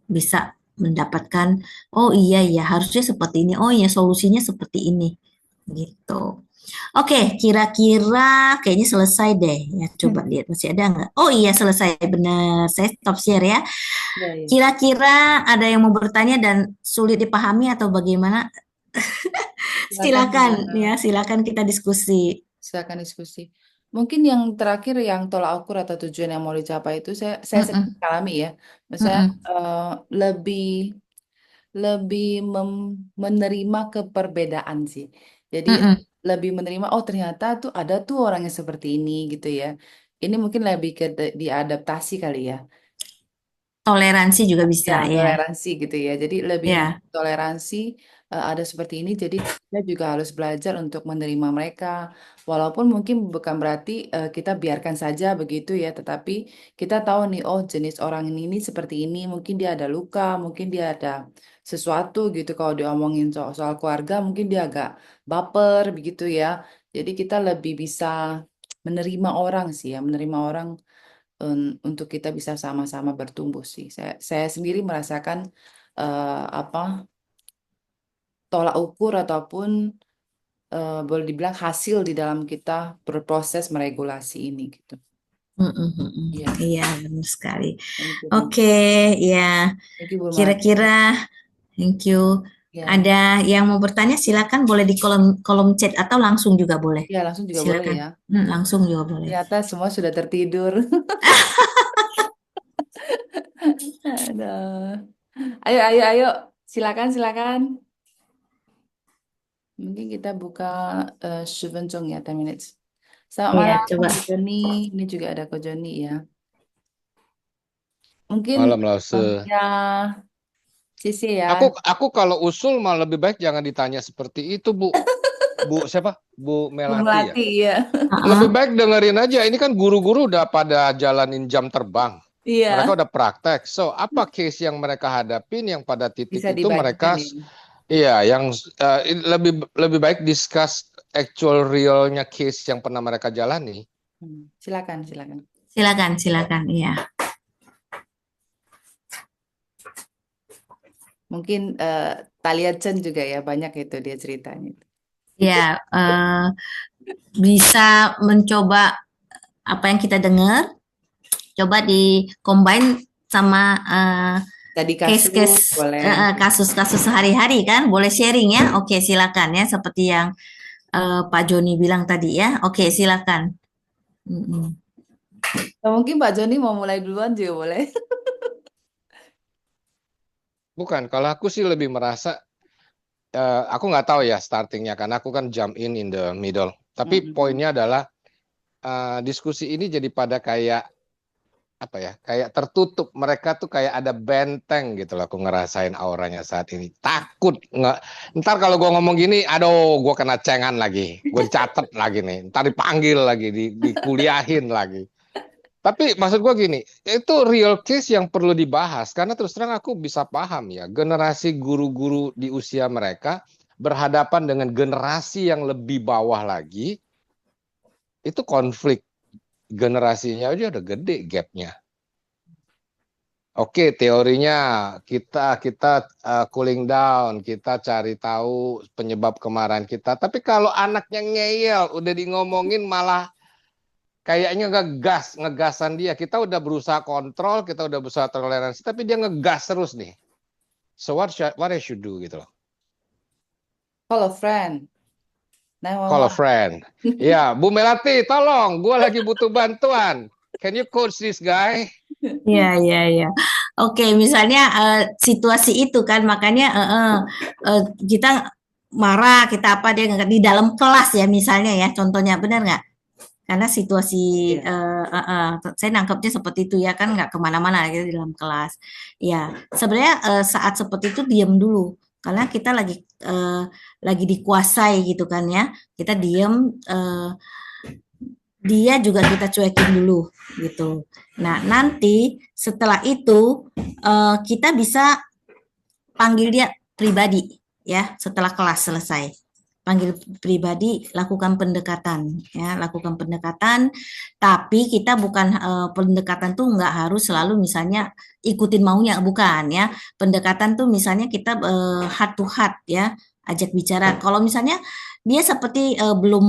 Bisa mendapatkan, oh iya iya harusnya seperti ini, oh iya solusinya seperti ini gitu. Oke, kira-kira kayaknya selesai deh. Ya, coba lihat masih ada nggak? Oh iya, selesai benar. Saya stop share ya. Ya, ya. Kira-kira ada yang mau bertanya dan sulit dipahami atau bagaimana? Silakan Silakan ya. ya, silakan kita diskusi. Silakan diskusi. Mungkin yang terakhir yang tolak ukur atau tujuan yang mau dicapai itu saya sendiri Mm-mm, alami ya. Misalnya mm-mm, lebih lebih menerima keperbedaan sih. Jadi mm-mm. lebih menerima oh ternyata tuh ada tuh orang yang seperti ini gitu ya. Ini mungkin lebih ke diadaptasi kali ya. Toleransi juga Ya, bisa ya. toleransi gitu ya. Jadi lebih Ya. toleransi ada seperti ini. Jadi kita juga harus belajar untuk menerima mereka. Walaupun mungkin bukan berarti kita biarkan saja begitu ya. Tetapi kita tahu nih, oh jenis orang ini seperti ini. Mungkin dia ada luka, mungkin dia ada sesuatu gitu. Kalau diomongin soal keluarga, mungkin dia agak baper begitu ya. Jadi kita lebih bisa menerima orang sih ya, menerima orang untuk kita bisa sama-sama bertumbuh sih. Saya sendiri merasakan apa tolak ukur ataupun boleh dibilang hasil di dalam kita berproses meregulasi ini gitu. Mm-mm, mm-mm. Iya, Iya, benar sekali. thank you Bu. Oke, ya. Thank you Bu Kira-kira, Melati. thank you. Ya, Ada yang mau bertanya? Silakan boleh di kolom kolom chat atau langsung juga boleh. ya langsung juga boleh Silakan. ya. Langsung juga boleh. Ternyata semua sudah tertidur. Aduh. Ayo, ayo, ayo. Silakan, silakan. Mungkin kita buka 10 分钟 ya, 10 minutes. Selamat Iya, malam, coba. Ko Joni. Ini juga ada Ko Joni ya. Mungkin Malam Lause. ya, Sisi ya. Aku kalau usul mah lebih baik jangan ditanya seperti itu, Bu. Bu siapa? Bu Bu Melati ya. Melati ya. Lebih Heeh. baik dengerin aja. Ini kan guru-guru udah pada jalanin jam terbang. Mereka Iya, udah praktek. So, apa case yang mereka hadapin yang pada titik bisa itu dibagikan mereka ini. iya yang lebih lebih baik discuss actual realnya case yang pernah mereka jalani. Silakan, silakan. Silakan, silakan. Iya. Mungkin Talia Chen juga ya, banyak itu dia ceritanya. Ya, bisa mencoba apa yang kita dengar, coba di combine sama Tadi kasus, case-case boleh. kasus-kasus sehari-hari kan, boleh sharing ya. Oke, silakan ya, seperti yang Pak Joni bilang tadi ya. Oke, silakan. Mm-mm. Atau mungkin Pak Joni mau mulai duluan juga boleh. Bukan, kalau aku sih lebih merasa aku nggak tahu ya startingnya karena aku kan jump in the middle. Tapi Mm-mm. poinnya adalah diskusi ini jadi pada kayak apa ya? Kayak tertutup. Mereka tuh kayak ada benteng gitu loh. Aku ngerasain auranya saat ini. Takut nggak? Ntar kalau gue ngomong gini, aduh, gue kena cengan lagi. Gue dicatat lagi nih. Ntar dipanggil lagi, dikuliahin lagi. Tapi maksud gue gini, itu real case yang perlu dibahas karena terus terang aku bisa paham ya, generasi guru-guru di usia mereka berhadapan dengan generasi yang lebih bawah lagi, itu konflik generasinya aja udah gede gapnya. Oke, teorinya kita cooling down, kita cari tahu penyebab kemarahan kita. Tapi kalau anaknya ngeyel, udah di ngomongin malah kayaknya ngegasan dia. Kita udah berusaha kontrol, kita udah berusaha toleransi, tapi dia ngegas terus nih. So what I should do gitu loh. Call a friend. Call a 911. friend. Ya, Bu Melati, tolong, gue lagi butuh bantuan. Can you coach this guy? Iya, iya, iya. Oke, misalnya situasi itu kan, makanya kita marah, kita apa dia nggak di dalam kelas ya, misalnya ya, contohnya benar nggak? Karena situasi Iya. saya nangkepnya seperti itu ya kan nggak kemana-mana gitu di dalam kelas. Ya, sebenarnya saat seperti itu diam dulu karena kita lagi dikuasai gitu kan ya. Kita diam. Dia juga kita cuekin dulu gitu. Nah, nanti setelah itu kita bisa panggil dia pribadi ya setelah kelas selesai. Panggil pribadi, lakukan pendekatan ya, lakukan pendekatan. Tapi kita bukan pendekatan tuh nggak harus selalu misalnya ikutin maunya, bukan ya. Pendekatan tuh misalnya kita heart to heart ya, ajak bicara. Kalau misalnya dia seperti belum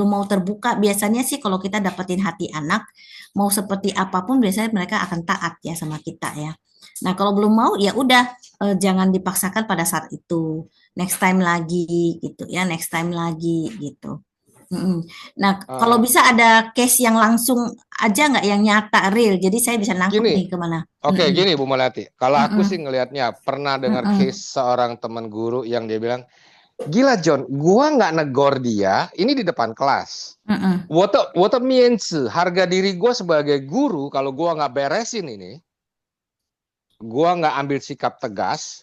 mau terbuka, biasanya sih kalau kita dapetin hati anak, mau seperti apapun biasanya mereka akan taat ya sama kita ya. Nah, kalau belum mau ya udah, jangan dipaksakan pada saat itu. Next time lagi gitu ya, next time lagi gitu. Mm-mm. Nah, kalau Eh, bisa ada case yang langsung aja nggak yang nyata real, jadi saya bisa nangkep Gini, nih kemana. oke, Mm-mm. gini Bu Melati. Kalau aku Mm-mm. sih ngelihatnya pernah dengar Mm-mm. case seorang teman guru yang dia bilang, gila John, gua nggak negor dia, ini di depan kelas. Mm-mm. Wote mienzi, harga diri gua sebagai guru, kalau gua nggak beresin ini, gua nggak ambil sikap tegas,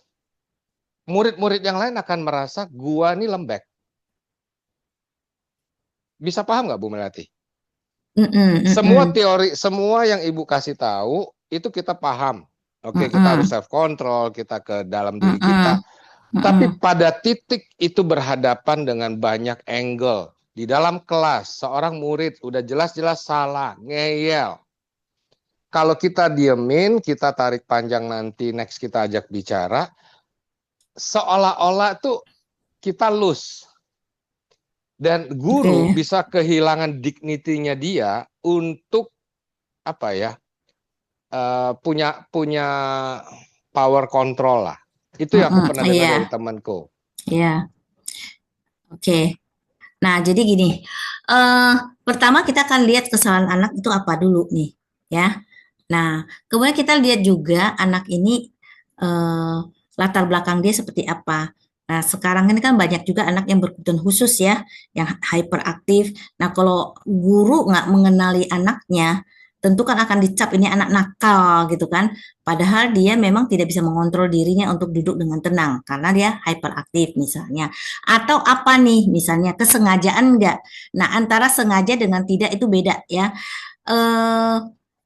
murid-murid yang lain akan merasa gua ini lembek. Bisa paham nggak Bu Melati? Mm-mm. Semua Mm-mm. teori, semua yang Ibu kasih tahu, itu kita paham. Oke, kita harus Mm-mm. self control, kita ke dalam diri kita. Mm-mm. Tapi Mm-mm. pada titik itu berhadapan dengan banyak angle. Di dalam kelas, seorang murid udah jelas-jelas salah, ngeyel. Kalau kita diemin, kita tarik panjang nanti, next kita ajak bicara, seolah-olah tuh kita lose. Dan guru Oke. bisa kehilangan dignity-nya dia untuk apa ya, punya punya power control lah. Itu yang aku Mm-mm. pernah dengar Iya, dari temanku. iya. Oke. Nah, jadi gini, eh pertama kita akan lihat kesalahan anak itu apa dulu nih, ya. Nah, kemudian kita lihat juga anak ini eh, latar belakang dia seperti apa. Nah, sekarang ini kan banyak juga anak yang berkebutuhan khusus ya, yang hyperaktif. Nah, kalau guru nggak mengenali anaknya, tentu kan akan dicap ini anak nakal gitu kan. Padahal dia memang tidak bisa mengontrol dirinya untuk duduk dengan tenang karena dia hyperaktif misalnya. Atau apa nih, misalnya kesengajaan enggak. Nah, antara sengaja dengan tidak itu beda ya. Eh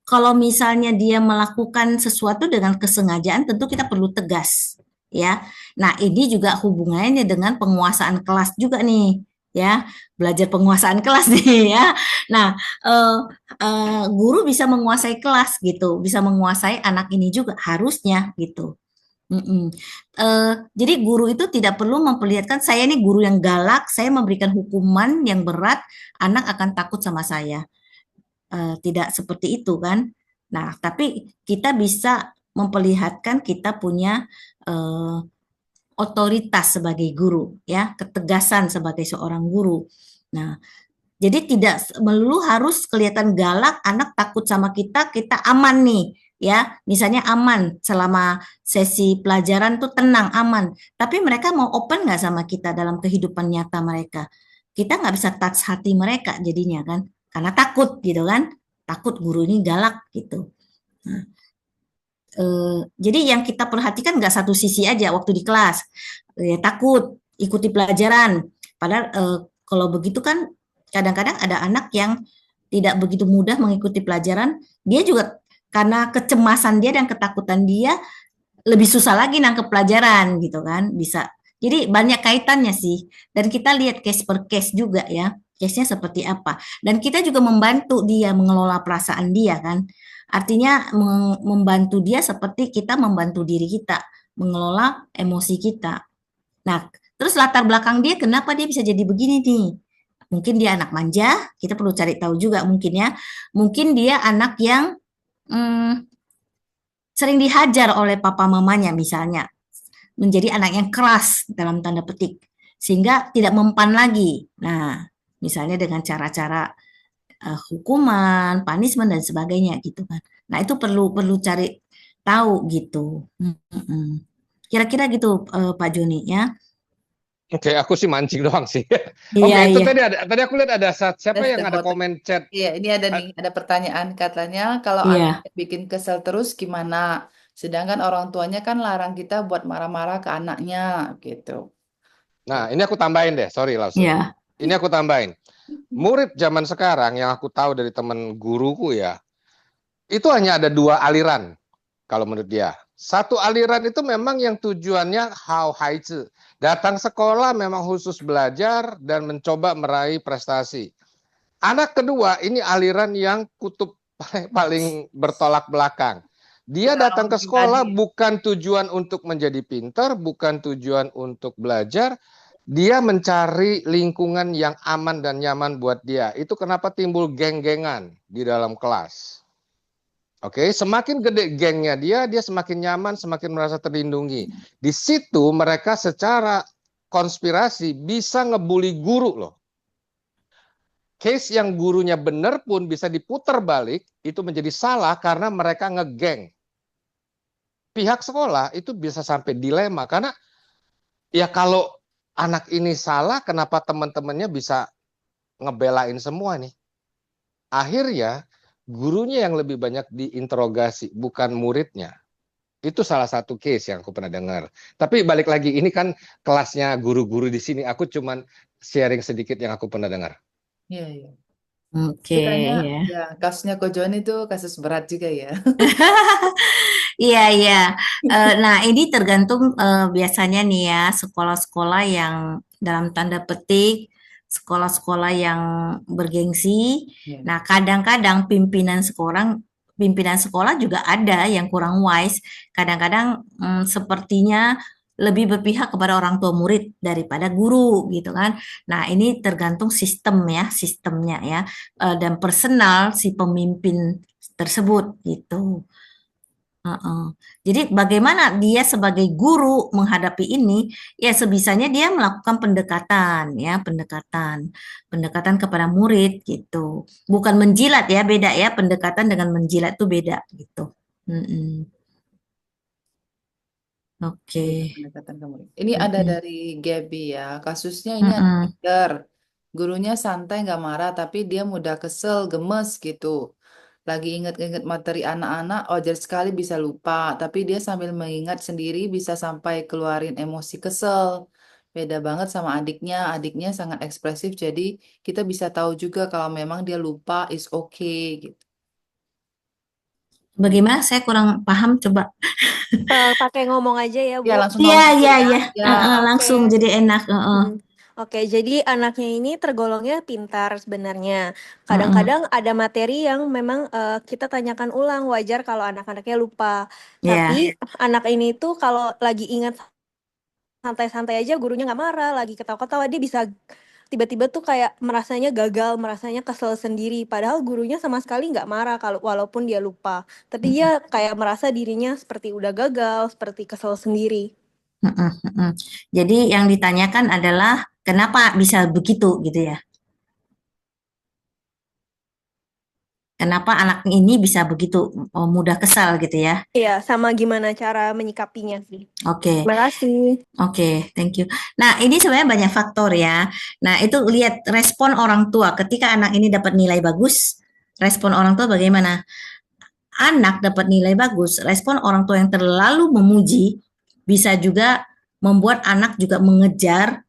kalau misalnya dia melakukan sesuatu dengan kesengajaan, tentu kita perlu tegas, ya. Nah, ini juga hubungannya dengan penguasaan kelas juga nih, ya. Belajar penguasaan kelas nih, ya. Nah, eh, guru bisa menguasai kelas gitu, bisa menguasai anak ini juga harusnya gitu. Mm-mm. Jadi guru itu tidak perlu memperlihatkan saya ini guru yang galak, saya memberikan hukuman yang berat, anak akan takut sama saya. Tidak seperti itu kan. Nah, tapi kita bisa memperlihatkan kita punya eh, otoritas sebagai guru, ya, ketegasan sebagai seorang guru. Nah, jadi tidak melulu harus kelihatan galak, anak takut sama kita, kita aman nih, ya. Misalnya aman selama sesi pelajaran tuh tenang, aman. Tapi mereka mau open nggak sama kita dalam kehidupan nyata mereka? Kita nggak bisa touch hati mereka jadinya kan, karena takut gitu kan, takut guru ini galak gitu. Nah, jadi yang kita perhatikan nggak satu sisi aja waktu di kelas, ya, takut ikuti pelajaran. Padahal kalau begitu kan kadang-kadang ada anak yang tidak begitu mudah mengikuti pelajaran. Dia juga karena kecemasan dia dan ketakutan dia lebih susah lagi nangkep pelajaran gitu kan. Bisa. Jadi banyak kaitannya sih. Dan kita lihat case per case juga ya. Case-nya seperti apa. Dan kita juga membantu dia mengelola perasaan dia kan. Artinya membantu dia seperti kita membantu diri kita mengelola emosi kita. Nah, terus latar belakang dia kenapa dia bisa jadi begini nih? Mungkin dia anak manja, kita perlu cari tahu juga mungkin ya. Mungkin dia anak yang hmm, sering dihajar oleh papa mamanya misalnya, menjadi anak yang keras dalam tanda petik, sehingga tidak mempan lagi. Nah, misalnya dengan cara-cara hukuman, punishment dan sebagainya gitu kan. Nah, itu perlu perlu cari tahu gitu. Mm-mm. Kira-kira gitu Pak Joni ya. Oke, aku sih mancing doang sih. Iya, Oke, itu iya. tadi aku lihat ada siapa That's yang the ada bottom. komen chat. Iya, ini ada nih, ada pertanyaan katanya kalau anak Iya, bikin kesel terus gimana? Sedangkan orang tuanya kan larang kita buat marah-marah ke anaknya gitu. Nah, ini aku tambahin deh, sorry Lause. iya. Ini aku tambahin. Murid zaman sekarang yang aku tahu dari teman guruku ya, itu hanya ada dua aliran kalau menurut dia. Satu aliran itu memang yang tujuannya how haizi. Datang sekolah memang khusus belajar dan mencoba meraih prestasi. Anak kedua ini aliran yang kutub paling bertolak belakang. Dia datang ke Pengalaman sekolah pribadi. bukan tujuan untuk menjadi pintar, bukan tujuan untuk belajar. Dia mencari lingkungan yang aman dan nyaman buat dia. Itu kenapa timbul geng-gengan di dalam kelas. Oke, semakin gede gengnya dia semakin nyaman, semakin merasa terlindungi. Di situ mereka secara konspirasi bisa ngebully guru loh. Case yang gurunya benar pun bisa diputar balik, itu menjadi salah karena mereka ngegeng. Pihak sekolah itu bisa sampai dilema, karena ya kalau anak ini salah, kenapa teman-temannya bisa ngebelain semua nih? Akhirnya, gurunya yang lebih banyak diinterogasi, bukan muridnya. Itu salah satu case yang aku pernah dengar. Tapi balik lagi, ini kan kelasnya guru-guru di sini. Aku cuman sharing sedikit yang aku pernah dengar. Iya, iya. Oke, Itu kayaknya ya. ya kasusnya Ko Joni itu kasus berat juga ya. Iya, iya. Nah, ini tergantung biasanya nih ya, sekolah-sekolah yang dalam tanda petik, sekolah-sekolah yang bergengsi. Iya. Nah, kadang-kadang pimpinan sekolah juga ada yang kurang wise. Kadang-kadang sepertinya lebih berpihak kepada orang tua murid daripada guru gitu kan. Nah, ini tergantung sistem ya, sistemnya ya, dan personal si pemimpin tersebut gitu. Heeh. Jadi bagaimana dia sebagai guru menghadapi ini? Ya sebisanya dia melakukan pendekatan ya, pendekatan kepada murid gitu. Bukan menjilat ya, beda ya, pendekatan dengan menjilat itu beda gitu. Mm-mm. Oke. Beda pendekatan kamu. Ini ada Mm-mm. dari Gaby ya. Kasusnya ini anak Mm-mm. pinter. Gurunya santai nggak marah, tapi dia mudah kesel, gemes gitu. Lagi inget-inget materi anak-anak, wajar sekali bisa lupa. Tapi dia sambil mengingat sendiri bisa sampai keluarin emosi kesel. Beda banget sama adiknya. Adiknya sangat ekspresif, jadi kita bisa tahu juga kalau memang dia lupa, is okay gitu. Bagaimana? Saya kurang paham. Coba. Pakai ngomong aja ya, Ya Bu. langsung Iya, ngomong aja iya, ya. iya. Ya, Oke. Langsung jadi enak. Mm. Oke, jadi anaknya ini tergolongnya pintar sebenarnya. Heeh. Kadang-kadang ada materi yang memang kita tanyakan ulang, wajar kalau anak-anaknya lupa. Ya. Tapi anak ini tuh kalau lagi ingat santai-santai aja, gurunya nggak marah, lagi ketawa-ketawa, dia bisa tiba-tiba tuh kayak merasanya gagal, merasanya kesel sendiri. Padahal gurunya sama sekali nggak marah kalau walaupun dia lupa. Tapi dia kayak merasa dirinya seperti udah gagal, seperti kesel sendiri. Heeh, heeh. Jadi yang ditanyakan adalah kenapa bisa begitu gitu ya? Kenapa anak ini bisa begitu mudah kesal gitu ya? Iya, sama gimana cara menyikapinya sih. Oke, Terima kasih. oke, thank you. Nah, ini sebenarnya banyak faktor ya. Nah, itu lihat respon orang tua ketika anak ini dapat nilai bagus. Respon orang tua bagaimana? Anak dapat nilai bagus, respon orang tua yang terlalu memuji bisa juga membuat anak juga mengejar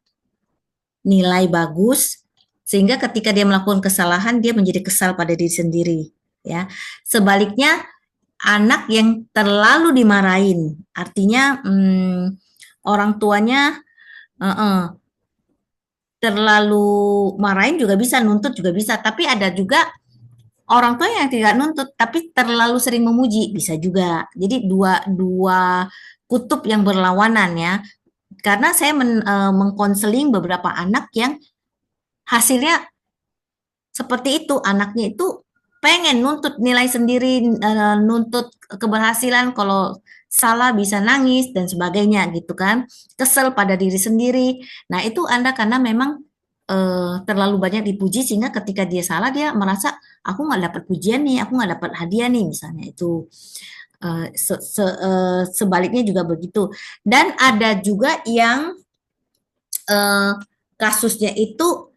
nilai bagus sehingga ketika dia melakukan kesalahan dia menjadi kesal pada diri sendiri ya. Sebaliknya anak yang terlalu dimarahin artinya orang tuanya terlalu marahin juga bisa, nuntut juga bisa, tapi ada juga orang tua yang tidak nuntut tapi terlalu sering memuji bisa juga. Jadi dua dua kutub yang berlawanan ya. Karena saya mengkonseling beberapa anak yang hasilnya seperti itu, anaknya itu pengen nuntut nilai sendiri, nuntut keberhasilan, kalau salah bisa nangis dan sebagainya gitu kan, kesel pada diri sendiri. Nah itu Anda karena memang terlalu banyak dipuji sehingga ketika dia salah dia merasa aku nggak dapat pujian nih, aku nggak dapat hadiah nih misalnya itu. Sebaliknya juga begitu. Dan ada juga yang kasusnya itu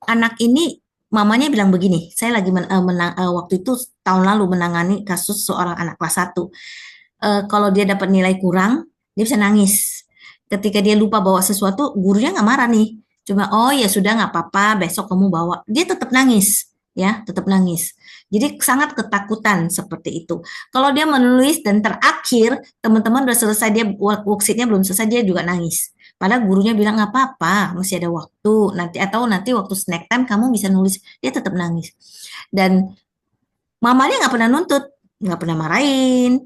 anak ini mamanya bilang begini, saya lagi waktu itu tahun lalu menangani kasus seorang anak kelas 1. Kalau dia dapat nilai kurang, dia bisa nangis. Ketika dia lupa bawa sesuatu, gurunya nggak marah nih. Cuma, oh ya sudah nggak apa-apa, besok kamu bawa. Dia tetap nangis, ya, tetap nangis. Jadi sangat ketakutan seperti itu. Kalau dia menulis dan terakhir teman-teman udah selesai, dia worksheetnya belum selesai, dia juga nangis. Padahal gurunya bilang nggak apa-apa, masih ada waktu nanti waktu snack time kamu bisa nulis. Dia tetap nangis. Dan mamanya nggak pernah nuntut, nggak pernah marahin,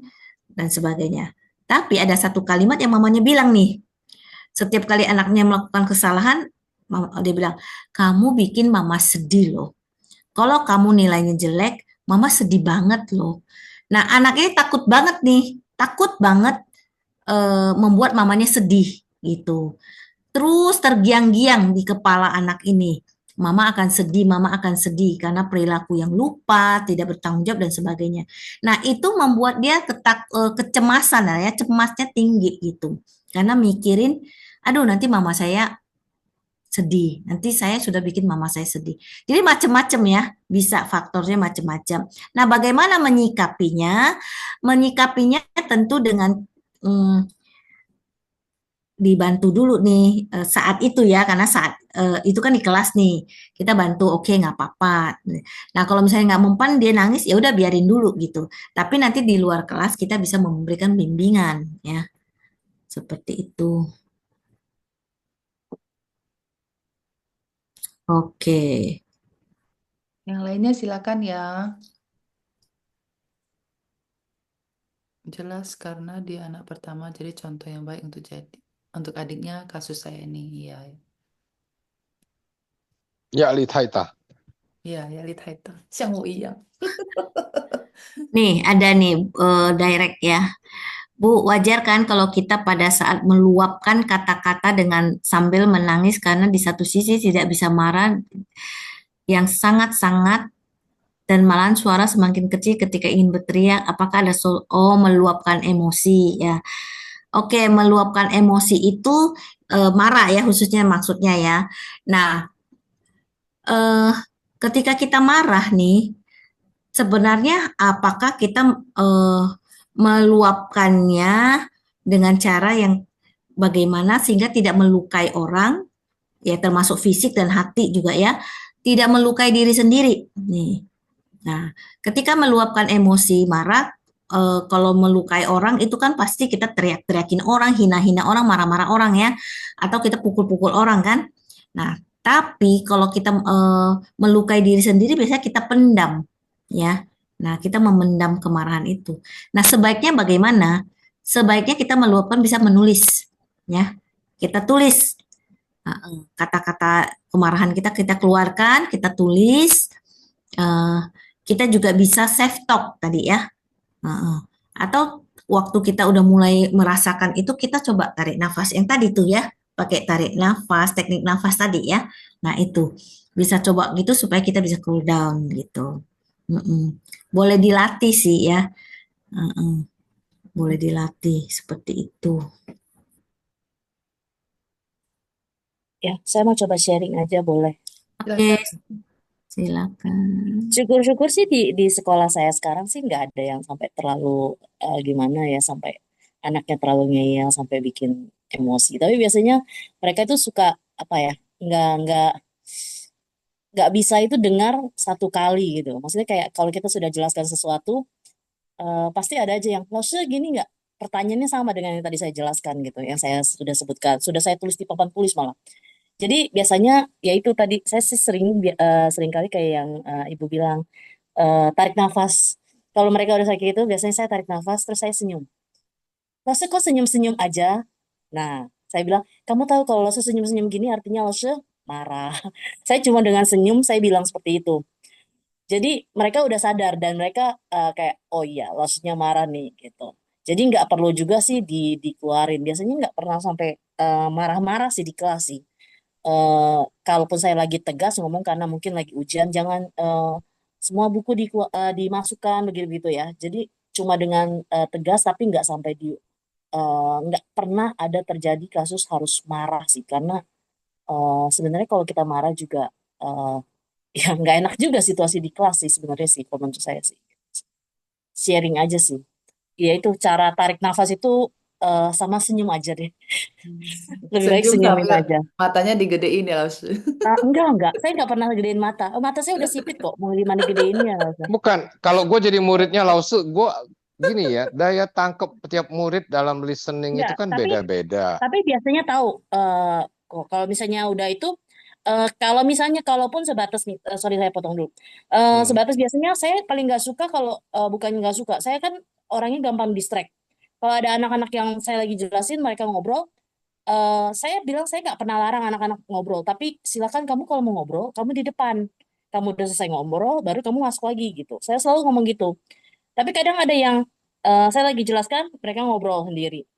dan sebagainya. Tapi ada satu kalimat yang mamanya bilang nih, setiap kali anaknya melakukan kesalahan, dia bilang, kamu bikin mama sedih loh. Kalau kamu nilainya jelek, mama sedih banget loh. Nah, anak ini takut banget nih, takut banget membuat mamanya sedih gitu. Terus tergiang-giang di kepala anak ini. Mama akan sedih karena perilaku yang lupa, tidak bertanggung jawab dan sebagainya. Nah, itu membuat dia kecemasan ya, cemasnya tinggi gitu. Karena mikirin, aduh nanti mama saya sedih. Nanti saya sudah bikin mama saya sedih. Jadi macam-macam ya, bisa faktornya macam-macam. Nah, bagaimana menyikapinya? Menyikapinya tentu dengan mm, dibantu dulu nih saat itu ya, karena saat itu kan di kelas nih kita bantu, oke nggak apa-apa. Nah kalau misalnya nggak mempan dia nangis ya udah biarin dulu gitu. Tapi nanti di luar kelas kita bisa memberikan bimbingan ya, seperti itu. Oke. Yang lainnya silakan ya. Jelas karena dia anak pertama, jadi contoh yang baik untuk adiknya kasus saya ini. Iya, Ya, Litaita. iya, ya lihat itu. 像我一样。Nih ada nih direct ya. Bu, wajar kan kalau kita pada saat meluapkan kata-kata dengan sambil menangis karena di satu sisi tidak bisa marah yang sangat-sangat dan malahan suara semakin kecil ketika ingin berteriak. Apakah ada meluapkan emosi ya? Oke, meluapkan emosi itu marah ya khususnya maksudnya ya. Nah, eh, ketika kita marah nih, sebenarnya apakah kita meluapkannya dengan cara yang bagaimana sehingga tidak melukai orang, ya termasuk fisik dan hati juga ya, tidak melukai diri sendiri. Nih. Nah, ketika meluapkan emosi marah, kalau melukai orang itu kan pasti kita teriak-teriakin orang, hina-hina orang, marah-marah orang ya, atau kita pukul-pukul orang kan. Nah, tapi kalau kita melukai diri sendiri biasanya kita pendam ya. Nah, kita memendam kemarahan itu. Nah, sebaiknya bagaimana? Sebaiknya kita meluapkan bisa menulis ya. Kita tulis kata-kata kemarahan kita keluarkan, kita tulis. Eh, kita juga bisa self talk tadi ya. Atau waktu kita udah mulai merasakan itu kita coba tarik nafas yang tadi tuh ya, pakai tarik nafas, teknik nafas tadi ya. Nah itu bisa coba gitu supaya kita bisa cool down gitu. Mm-mm. Boleh dilatih sih ya. Mm-mm. Boleh dilatih seperti itu. Ya, saya mau coba sharing aja boleh. Oke, Silakan. silakan. Syukur-syukur sih di sekolah saya sekarang sih nggak ada yang sampai terlalu gimana ya, sampai anaknya terlalu ngeyel sampai bikin emosi. Tapi biasanya mereka itu suka apa ya, nggak nggak bisa itu dengar satu kali gitu. Maksudnya kayak kalau kita sudah jelaskan sesuatu, pasti ada aja yang, maksudnya gini nggak? Pertanyaannya sama dengan yang tadi saya jelaskan gitu, yang saya sudah sebutkan, sudah saya tulis di papan tulis malah. Jadi biasanya ya itu tadi saya sih sering kali kayak yang ibu bilang, tarik nafas. Kalau mereka udah sakit itu biasanya saya tarik nafas terus saya senyum. Lose kok senyum-senyum aja. Nah, saya bilang, kamu tahu kalau Lose senyum-senyum gini artinya Lose marah. Saya cuma dengan senyum saya bilang seperti itu. Jadi mereka udah sadar dan mereka kayak oh iya Lose-nya marah nih gitu. Jadi nggak perlu juga sih dikeluarin. Biasanya nggak pernah sampai marah-marah sih di kelas sih. Kalaupun saya lagi tegas ngomong karena mungkin lagi ujian, jangan semua buku dimasukkan begitu-begitu ya. Jadi cuma dengan tegas tapi nggak sampai nggak pernah ada terjadi kasus harus marah sih karena sebenarnya kalau kita marah juga eh, ya nggak enak juga situasi di kelas sih sebenarnya sih kalau menurut saya sih. Sharing aja sih. Ya itu cara tarik nafas itu sama senyum aja deh. Lebih baik Senyum senyumin sambil aja. matanya digedein ya, Laus. Enggak. Saya nggak pernah gedein mata. Oh, mata saya udah sipit kok. Mau gimana gedeinnya? Bukan, kalau gue jadi muridnya Lause, gue gini ya, daya tangkap tiap murid dalam listening itu Enggak, kan tapi beda-beda. biasanya tahu. Kok kalau misalnya udah itu, kalau misalnya kalaupun sebatas nih, sorry saya potong dulu. Hmm. Sebatas biasanya saya paling nggak suka kalau bukan nggak suka. Saya kan orangnya gampang distract. Kalau ada anak-anak yang saya lagi jelasin, mereka ngobrol, saya bilang saya nggak pernah larang anak-anak ngobrol, tapi silakan kamu kalau mau ngobrol, kamu di depan. Kamu udah selesai ngobrol, baru kamu masuk lagi gitu. Saya selalu ngomong gitu. Tapi kadang ada yang saya lagi jelaskan, mereka ngobrol sendiri.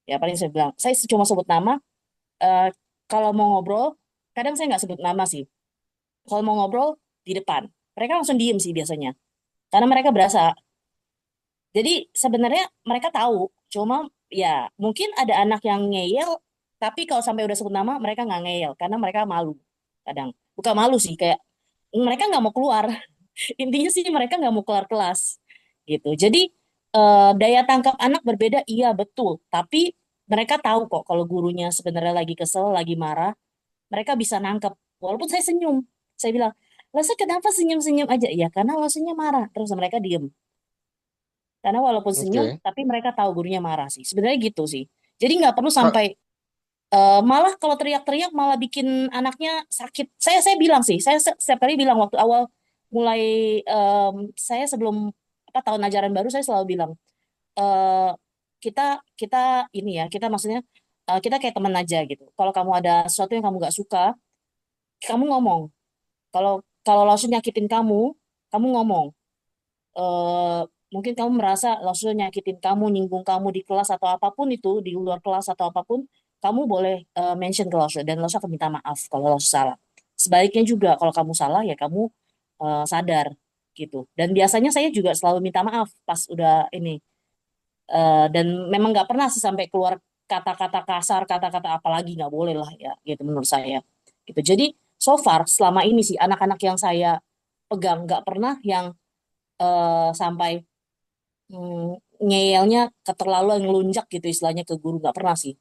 Ya paling saya bilang, saya cuma sebut nama. eh, Kalau mau ngobrol, kadang saya nggak sebut nama sih. Kalau mau ngobrol di depan, mereka langsung diem sih biasanya, karena mereka berasa. Jadi sebenarnya mereka tahu, cuma ya mungkin ada anak yang ngeyel, tapi kalau sampai udah sebut nama mereka nggak ngeyel karena mereka malu. Kadang bukan malu sih, kayak mereka nggak mau keluar. Intinya sih mereka nggak mau keluar kelas gitu. Jadi daya tangkap anak berbeda, iya betul. Tapi mereka tahu kok kalau gurunya sebenarnya lagi kesel, lagi marah, mereka bisa nangkep. Walaupun saya senyum, saya bilang, Lasa kenapa senyum-senyum aja? Ya karena Lasanya marah. Terus mereka diem. Karena walaupun senyum, Oke. tapi mereka tahu gurunya marah sih. Sebenarnya gitu sih. Jadi nggak perlu Ka- sampai malah kalau teriak-teriak malah bikin anaknya sakit. Saya bilang sih, saya setiap kali bilang waktu awal mulai saya sebelum apa tahun ajaran baru saya selalu bilang eh kita kita ini ya kita maksudnya kita kayak teman aja gitu. Kalau kamu ada sesuatu yang kamu nggak suka, kamu ngomong. Kalau kalau langsung nyakitin kamu, kamu ngomong. eh Mungkin kamu merasa Laosu nyakitin kamu, nyinggung kamu di kelas atau apapun itu, di luar kelas atau apapun, kamu boleh mention ke Laosu dan Laosu akan minta maaf kalau Laosu salah. Sebaliknya juga kalau kamu salah ya kamu sadar gitu. Dan biasanya saya juga selalu minta maaf pas udah ini. Dan memang nggak pernah sih sampai keluar kata-kata kasar, kata-kata apalagi nggak boleh lah ya gitu menurut saya. Gitu. Jadi so far selama ini sih anak-anak yang saya pegang nggak pernah yang sampai ngeyelnya keterlaluan ngelunjak gitu istilahnya ke guru nggak pernah sih.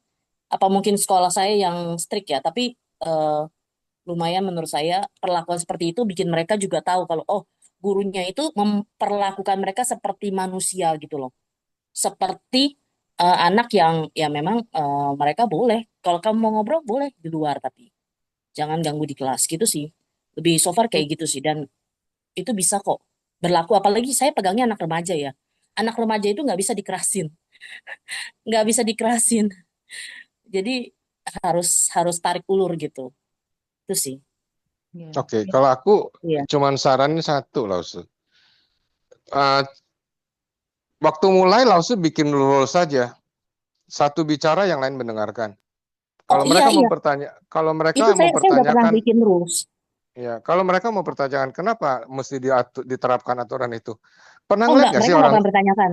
Apa mungkin sekolah saya yang strict ya, tapi eh, lumayan menurut saya perlakuan seperti itu bikin mereka juga tahu kalau oh gurunya itu memperlakukan mereka seperti manusia gitu loh. Seperti anak yang ya memang mereka boleh kalau kamu mau ngobrol boleh di luar tapi jangan ganggu di kelas gitu sih. Lebih so far kayak gitu sih dan itu bisa kok berlaku apalagi saya pegangnya anak remaja ya. Anak remaja itu nggak bisa dikerasin, nggak bisa dikerasin. Jadi harus harus tarik ulur gitu. Itu sih. Ya. Oke, kalau aku Iya. cuman saranin satu, Lausu. Waktu mulai Lausu bikin rules saja. Satu bicara, yang lain mendengarkan. Oh iya iya. Kalau Itu mereka saya udah pernah mempertanyakan, bikin rules. ya, kalau mereka mempertanyakan kenapa mesti diterapkan aturan itu. Pernah Oh ngeliat enggak, nggak sih mereka nggak orang? akan bertanyakan.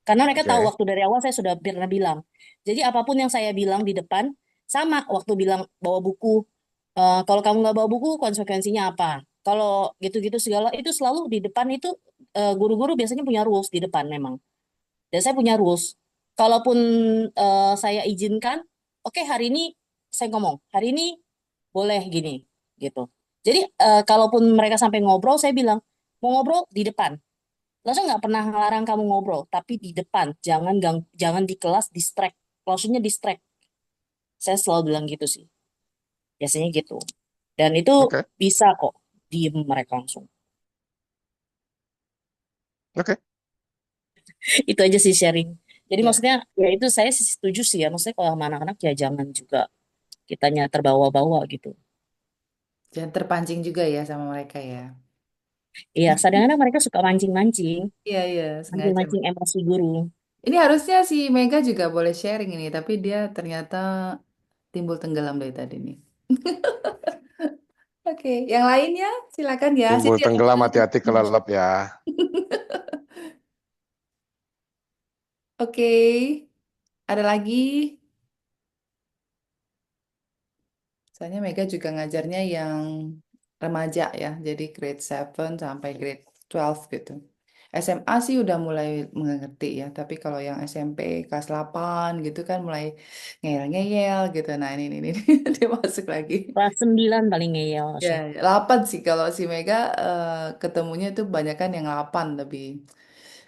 Karena mereka tahu Oke, waktu dari awal saya sudah pernah bilang. Jadi apapun yang saya bilang di depan, sama waktu bilang bawa buku. Kalau kamu nggak bawa buku, konsekuensinya apa? Kalau gitu-gitu segala, itu selalu di depan itu guru-guru biasanya punya rules di depan memang. Dan saya punya rules. Kalaupun saya izinkan, oke hari ini saya ngomong, hari ini boleh gini, gitu. Jadi kalaupun mereka sampai ngobrol, saya bilang, mau ngobrol di depan. Langsung nggak pernah ngelarang kamu ngobrol, tapi di depan, jangan di kelas distract. Maksudnya distract. Saya selalu bilang gitu sih. Biasanya gitu. Dan itu oke, bisa kok diem mereka langsung. oke. Itu aja sih sharing. Jadi Ya. maksudnya ya itu saya sih setuju sih ya. Maksudnya kalau sama anak-anak ya jangan juga kitanya terbawa-bawa gitu. Jangan terpancing juga ya sama mereka ya. Iya, kadang-kadang mereka suka mancing-mancing, Iya, iya, sengaja. mancing-mancing emosi guru. Ini harusnya si Mega juga boleh sharing ini, tapi dia ternyata timbul tenggelam dari tadi nih. Oke, yang lainnya silakan ya. Timbul Siti ada tenggelam, lagi. hati-hati kelelep ya. Oke, ada lagi. Soalnya Mega juga ngajarnya yang remaja ya, jadi grade 7 sampai grade 12 gitu. SMA sih udah mulai mengerti ya, tapi kalau yang SMP kelas 8 gitu kan mulai ngeyel-ngeyel gitu. Nah ini dia masuk lagi. Kelas 9 paling ngeyel. Ya, 8 sih kalau si Mega ketemunya itu banyak kan yang 8 lebih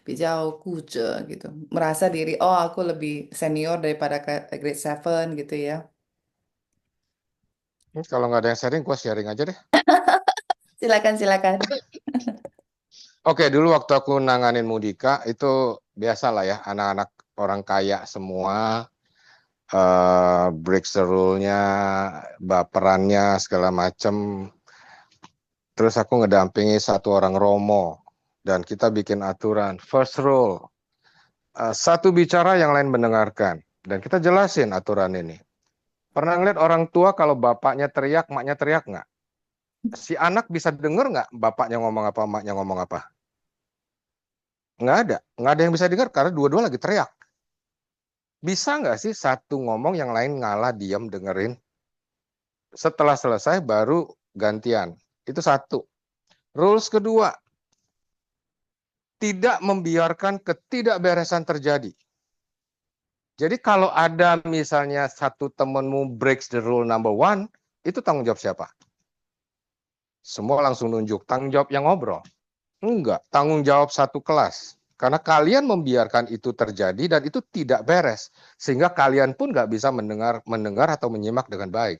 bijau kuce gitu. Merasa diri, oh aku lebih senior daripada grade 7 gitu ya. Kalau nggak ada yang sharing, gue sharing aja deh. Silakan, silakan. Oke, dulu waktu aku nanganin Mudika, itu biasa lah ya, anak-anak orang kaya semua, breaks the rule-nya, baperannya segala macem. Terus aku ngedampingi satu orang romo dan kita bikin aturan. First rule, satu bicara yang lain mendengarkan dan kita jelasin aturan ini. Pernah ngeliat orang tua kalau bapaknya teriak, maknya teriak nggak? Si anak bisa denger nggak bapaknya ngomong apa, maknya ngomong apa? Nggak ada yang bisa dengar karena dua-dua lagi teriak. Bisa nggak sih satu ngomong yang lain ngalah, diam, dengerin? Setelah selesai baru gantian. Itu satu. Rules kedua, tidak membiarkan ketidakberesan terjadi. Jadi kalau ada misalnya satu temenmu breaks the rule number one, itu tanggung jawab siapa? Semua langsung nunjuk, tanggung jawab yang ngobrol. Enggak, tanggung jawab satu kelas. Karena kalian membiarkan itu terjadi dan itu tidak beres. Sehingga kalian pun nggak bisa mendengar atau menyimak dengan baik.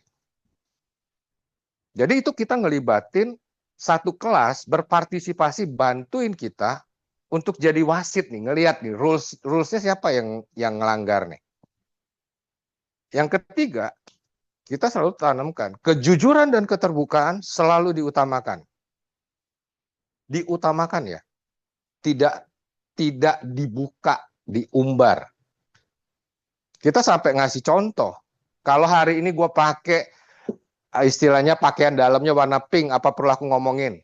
Jadi itu kita ngelibatin satu kelas berpartisipasi bantuin kita untuk jadi wasit nih, ngelihat nih rulesnya siapa yang ngelanggar nih. Yang ketiga, kita selalu tanamkan kejujuran dan keterbukaan selalu diutamakan. Diutamakan ya. Tidak dibuka, diumbar. Kita sampai ngasih contoh. Kalau hari ini gue pakai istilahnya pakaian dalamnya warna pink, apa perlu aku ngomongin?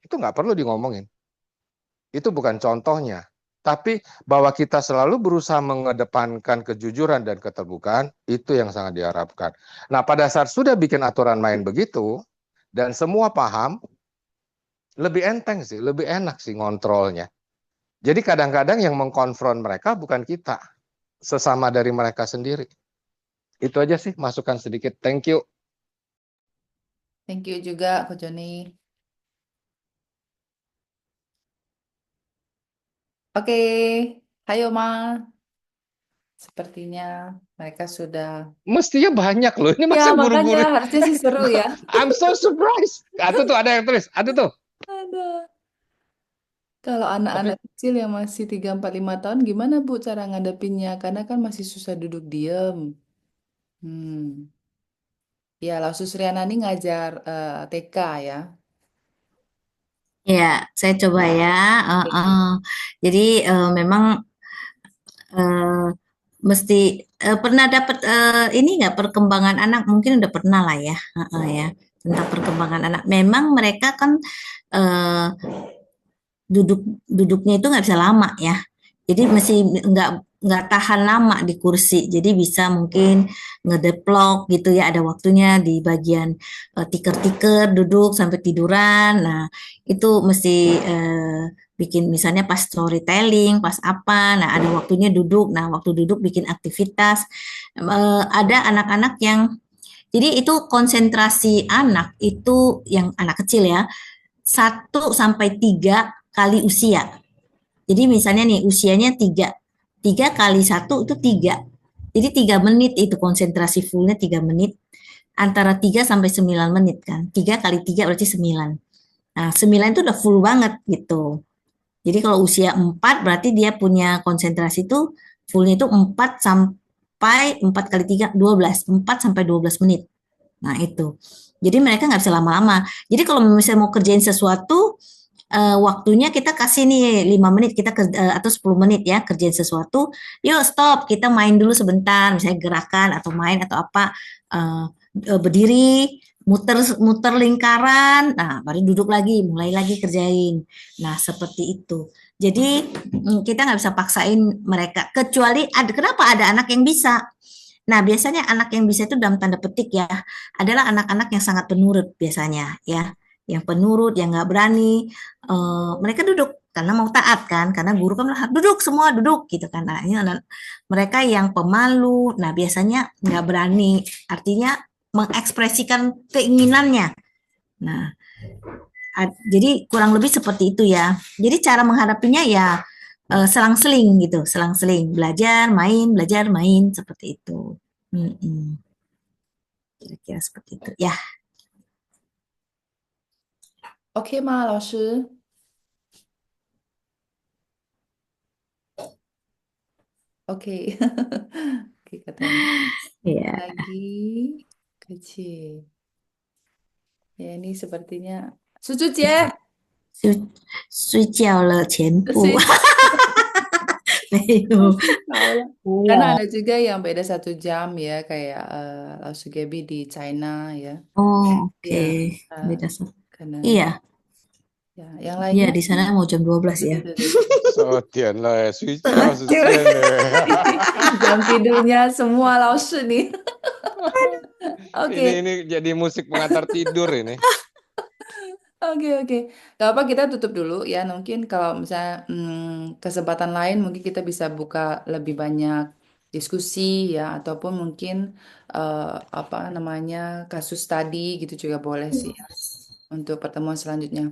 Itu nggak perlu di ngomongin. Itu bukan contohnya. Tapi bahwa kita selalu berusaha mengedepankan kejujuran dan keterbukaan, itu yang sangat diharapkan. Nah, pada saat sudah bikin aturan main begitu, dan semua paham, lebih enteng sih, lebih enak sih ngontrolnya. Jadi kadang-kadang yang mengkonfront mereka bukan kita, sesama dari mereka sendiri. Itu aja sih masukan sedikit. Thank you. Thank you juga, Ko Joni. Oke, hayo Ma. Sepertinya mereka sudah. Mestinya banyak loh. Ini Ya, masa makanya guru-guru. harusnya sih seru ya. I'm so surprised. Tuh ada yang tulis. Tuh. Ada. Kalau anak-anak Tapi kecil yang masih 3, 4, 5 tahun, gimana Bu cara ngadepinnya? Karena kan masih susah duduk diem. Hmm. Ya, lah Susriana ini ngajar TK ya. Ya, saya coba ya. Jadi memang eh, mesti pernah dapat ini nggak perkembangan anak mungkin udah pernah lah ya, ya tentang perkembangan anak. Memang mereka kan eh, duduknya itu nggak bisa lama ya. Jadi masih nggak tahan lama di kursi. Jadi bisa mungkin ngedeplok gitu ya. Ada waktunya di bagian tiker-tiker duduk sampai tiduran. Nah itu mesti bikin misalnya pas storytelling, pas apa. Nah ada waktunya duduk. Nah waktu duduk bikin aktivitas. Ada anak-anak yang jadi itu konsentrasi anak itu yang anak kecil ya 1 sampai 3 kali usia. Jadi misalnya nih usianya 3 kali 1 itu 3. Jadi 3 menit itu konsentrasi fullnya 3 menit. Antara 3 sampai 9 menit kan. 3 kali 3 berarti 9. Nah 9 itu udah full banget gitu. Jadi kalau usia 4 berarti dia punya konsentrasi itu fullnya itu 4 sampai 4 kali 3 12. 4 sampai 12 menit. Nah itu. Jadi mereka nggak bisa lama-lama. Jadi kalau misalnya mau kerjain sesuatu waktunya kita kasih nih 5 menit kita atau 10 menit ya kerjain sesuatu. Yuk stop, kita main dulu sebentar, misalnya gerakan atau main atau apa eh, berdiri, muter muter lingkaran. Nah, baru duduk lagi, mulai lagi kerjain. Nah, seperti itu. Jadi kita nggak bisa paksain mereka kecuali kenapa ada anak yang bisa. Nah, biasanya anak yang bisa itu dalam tanda petik ya, adalah anak-anak yang sangat penurut biasanya ya, yang penurut, yang nggak berani, mereka duduk karena mau taat kan, karena guru kan bilang, duduk semua duduk gitu kan. Nah, ini mereka yang pemalu, nah biasanya nggak berani, artinya mengekspresikan keinginannya. Nah, jadi kurang lebih seperti itu ya. Jadi cara menghadapinya ya selang-seling gitu, selang-seling belajar main seperti itu. Kira-kira seperti itu. Ya, OK 吗，老师？ Oke. Oke, katanya. Ini Ya, lagi kecil. Ya, ini sepertinya Suzucie, 睡觉了前部 睡 没有 tahu lah. Karena Iya. ada juga yang beda 1 jam ya, kayak Sugebi di China ya. Oh, oke. Ya, eh, Beda sama. karena Iya, ya, yang iya lainnya di sana mau jam 12 tuh, ya. tuh, tuh, tuh, tuh. Sotian lah, Betul. sucian Jam tidurnya semua laos nih. Oke. Ini jadi musik pengantar tidur ini. Oke, oke. Gak apa, kita tutup dulu ya. Mungkin kalau misalnya kesempatan lain mungkin kita bisa buka lebih banyak diskusi ya, ataupun mungkin eh, apa namanya kasus tadi gitu juga boleh sih ya, untuk pertemuan selanjutnya.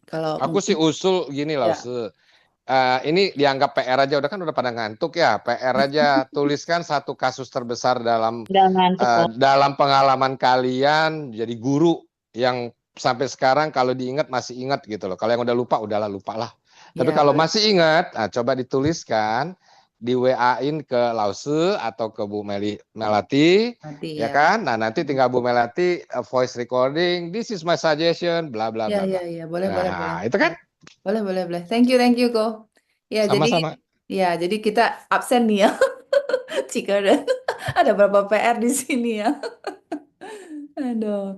Kalau Aku mungkin sih usul gini lah, ya, ini dianggap PR aja, udah pada ngantuk ya. PR aja, tuliskan satu kasus terbesar Nggak ngantuk kok. dalam pengalaman kalian jadi guru yang sampai sekarang kalau diingat masih ingat gitu loh. Kalau yang udah lupa, udahlah lupa lah. Tapi ya kalau boleh masih ingat, coba dituliskan di WA-in ke Lause atau ke Bu Melati, nanti ya ya. kan? Nah, nanti tinggal Bu Melati voice recording, this is my suggestion, bla bla Ya, bla ya, bla. ya, boleh, boleh, boleh. Nah, itu Ya, kan boleh, boleh, boleh. Thank you, Ko. sama-sama. Jadi kita absen nih ya, Cikeren. Ada berapa PR di sini ya? Aduh.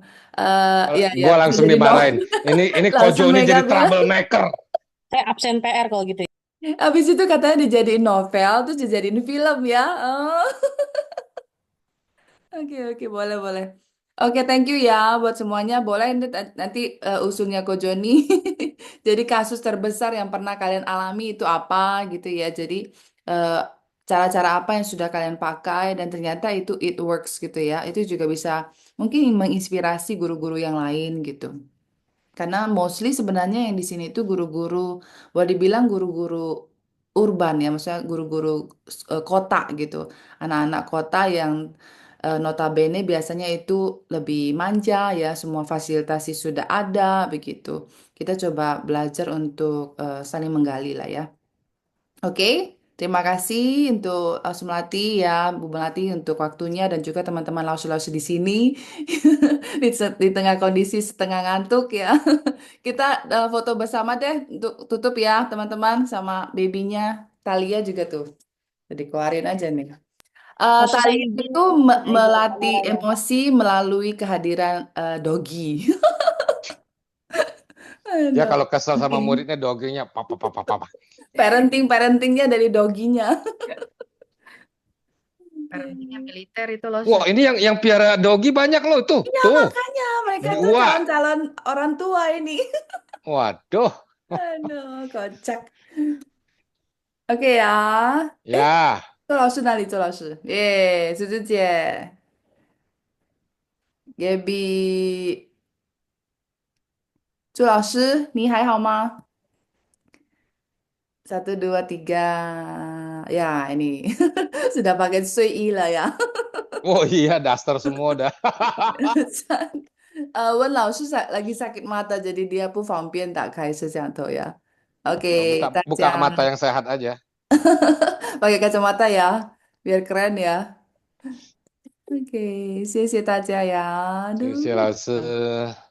Ya, Gue bisa langsung jadi no. dimarahin. Ini Kojo Langsung ini jadi megang ya. troublemaker. Saya absen PR kalau gitu ya. Habis itu katanya dijadiin novel, terus dijadiin film ya. Oh, oke, oke, boleh, boleh. Oke, thank you ya buat semuanya. Boleh nanti usulnya Ko Joni. Jadi kasus terbesar yang pernah kalian alami itu apa gitu ya. Jadi eh, cara-cara apa yang sudah kalian pakai dan ternyata itu it works gitu ya. Itu juga bisa mungkin menginspirasi guru-guru yang lain gitu. Karena mostly sebenarnya yang di sini itu guru-guru, boleh dibilang guru-guru urban ya, maksudnya guru-guru kota gitu. Anak-anak kota yang notabene biasanya itu lebih manja ya, semua fasilitasi sudah ada begitu. Kita coba belajar untuk saling menggali lah ya. Oke, terima kasih untuk Sumelati ya, Bu Melati untuk waktunya dan juga teman-teman lausu-lausu di sini di tengah kondisi setengah ngantuk ya. Kita foto bersama deh untuk tutup ya teman-teman sama babynya Talia juga tuh. Jadi keluarin aja nih. Khususnya Talia izin itu ibu melatih kamera ya. emosi melalui kehadiran doggy. Ya Aduh. kalau kesel sama Oke. muridnya dogenya papa papa papa. Parentingnya dari dogginya. Parentingnya Oke. militer itu loh. Wah, ini yang piara dogi banyak loh tuh. Iya, Tuh. makanya mereka tuh Dua. calon-calon orang tua ini. Waduh. Aduh, kocak. Oke ya. Eh, Ya. 周老师那里？周老师，耶，芝芝姐，Gaby，朱老师，你还好吗？Satu, dua, tiga. Ya, ini sudah pakai睡衣了ya. Oh iya, daster semua dah. 温老师lagi sakit mata, jadi dia 不方便打开摄像头ya. Buka Oke, buka Tasya. mata yang sehat aja. Pakai kacamata ya, biar keren ya. Oke, 谢谢大家呀. Aduh. Silase.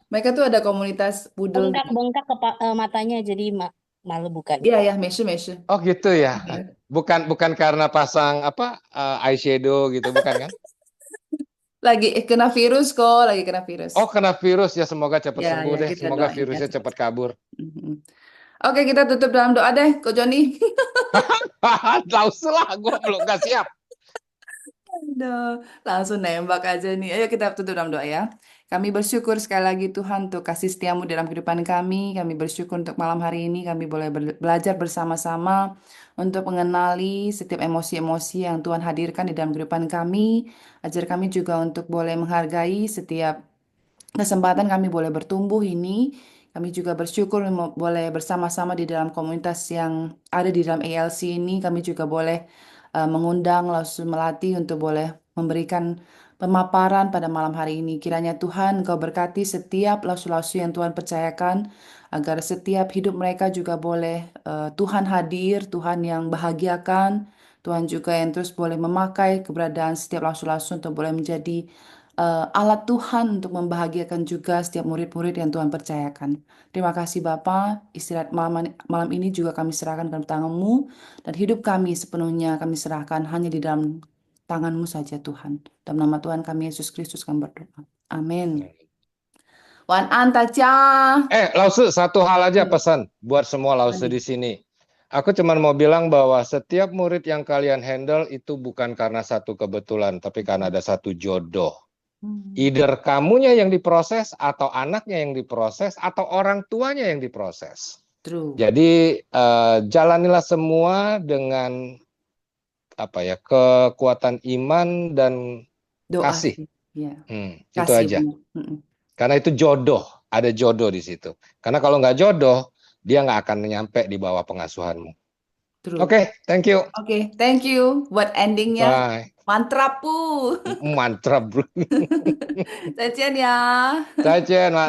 Mereka tuh ada komunitas pudel. Bengkak-bengkak matanya jadi malu bukanya. Iya ya, mesu. Oh gitu ya. Oke. Bukan karena pasang eyeshadow gitu, bukan kan? Lagi kena virus kok, lagi kena virus. Oh, kena virus ya, semoga cepat Ya, sembuh ya, deh. kita Semoga doain ya virusnya cepat. cepat kabur. Mhm. Oke, kita tutup dalam doa deh, Ko Joni. Langsung lah, gue belum gak siap. Aduh, langsung nembak aja nih. Ayo kita tutup dalam doa ya. Kami bersyukur sekali lagi Tuhan untuk kasih setiamu dalam kehidupan kami. Kami bersyukur untuk malam hari ini kami boleh belajar bersama-sama untuk mengenali setiap emosi-emosi yang Tuhan hadirkan di dalam kehidupan kami. Ajar kami juga untuk boleh menghargai setiap kesempatan kami boleh bertumbuh ini. Kami juga bersyukur boleh bersama-sama di dalam komunitas yang ada di dalam ALC ini. Kami juga boleh mengundang Laus Melati untuk boleh memberikan pemaparan pada malam hari ini. Kiranya Tuhan Engkau berkati setiap lausu-lausu yang Tuhan percayakan, agar setiap hidup mereka juga boleh Tuhan hadir, Tuhan yang bahagiakan, Tuhan juga yang terus boleh memakai keberadaan setiap lasu-lasu untuk boleh menjadi alat Tuhan untuk membahagiakan juga setiap murid-murid yang Tuhan percayakan. Terima kasih Bapa, istirahat malam ini juga kami serahkan ke tangan-Mu, dan hidup kami sepenuhnya kami serahkan hanya di dalam tangan-Mu saja Tuhan. Dalam nama Tuhan kami Yesus Kristus kami berdoa. Amin. Wan an Tacha. Lause, satu hal aja pesan buat semua Lause di sini. Aku cuma mau bilang bahwa setiap murid yang kalian handle itu bukan karena satu kebetulan, tapi karena ada satu jodoh. Either kamunya yang diproses, atau anaknya yang diproses, atau orang tuanya yang diproses. True. Jadi jalanilah semua dengan kekuatan iman dan Doa. kasih. Ya. Itu Kasih aja. benar. Karena itu jodoh, ada jodoh di situ. Karena kalau nggak jodoh, dia nggak akan nyampe di bawah pengasuhanmu. True. Oke, thank you. Oke, thank you buat endingnya. Bye. Mantra pu. Mantra bro. 再见呀。再见，晚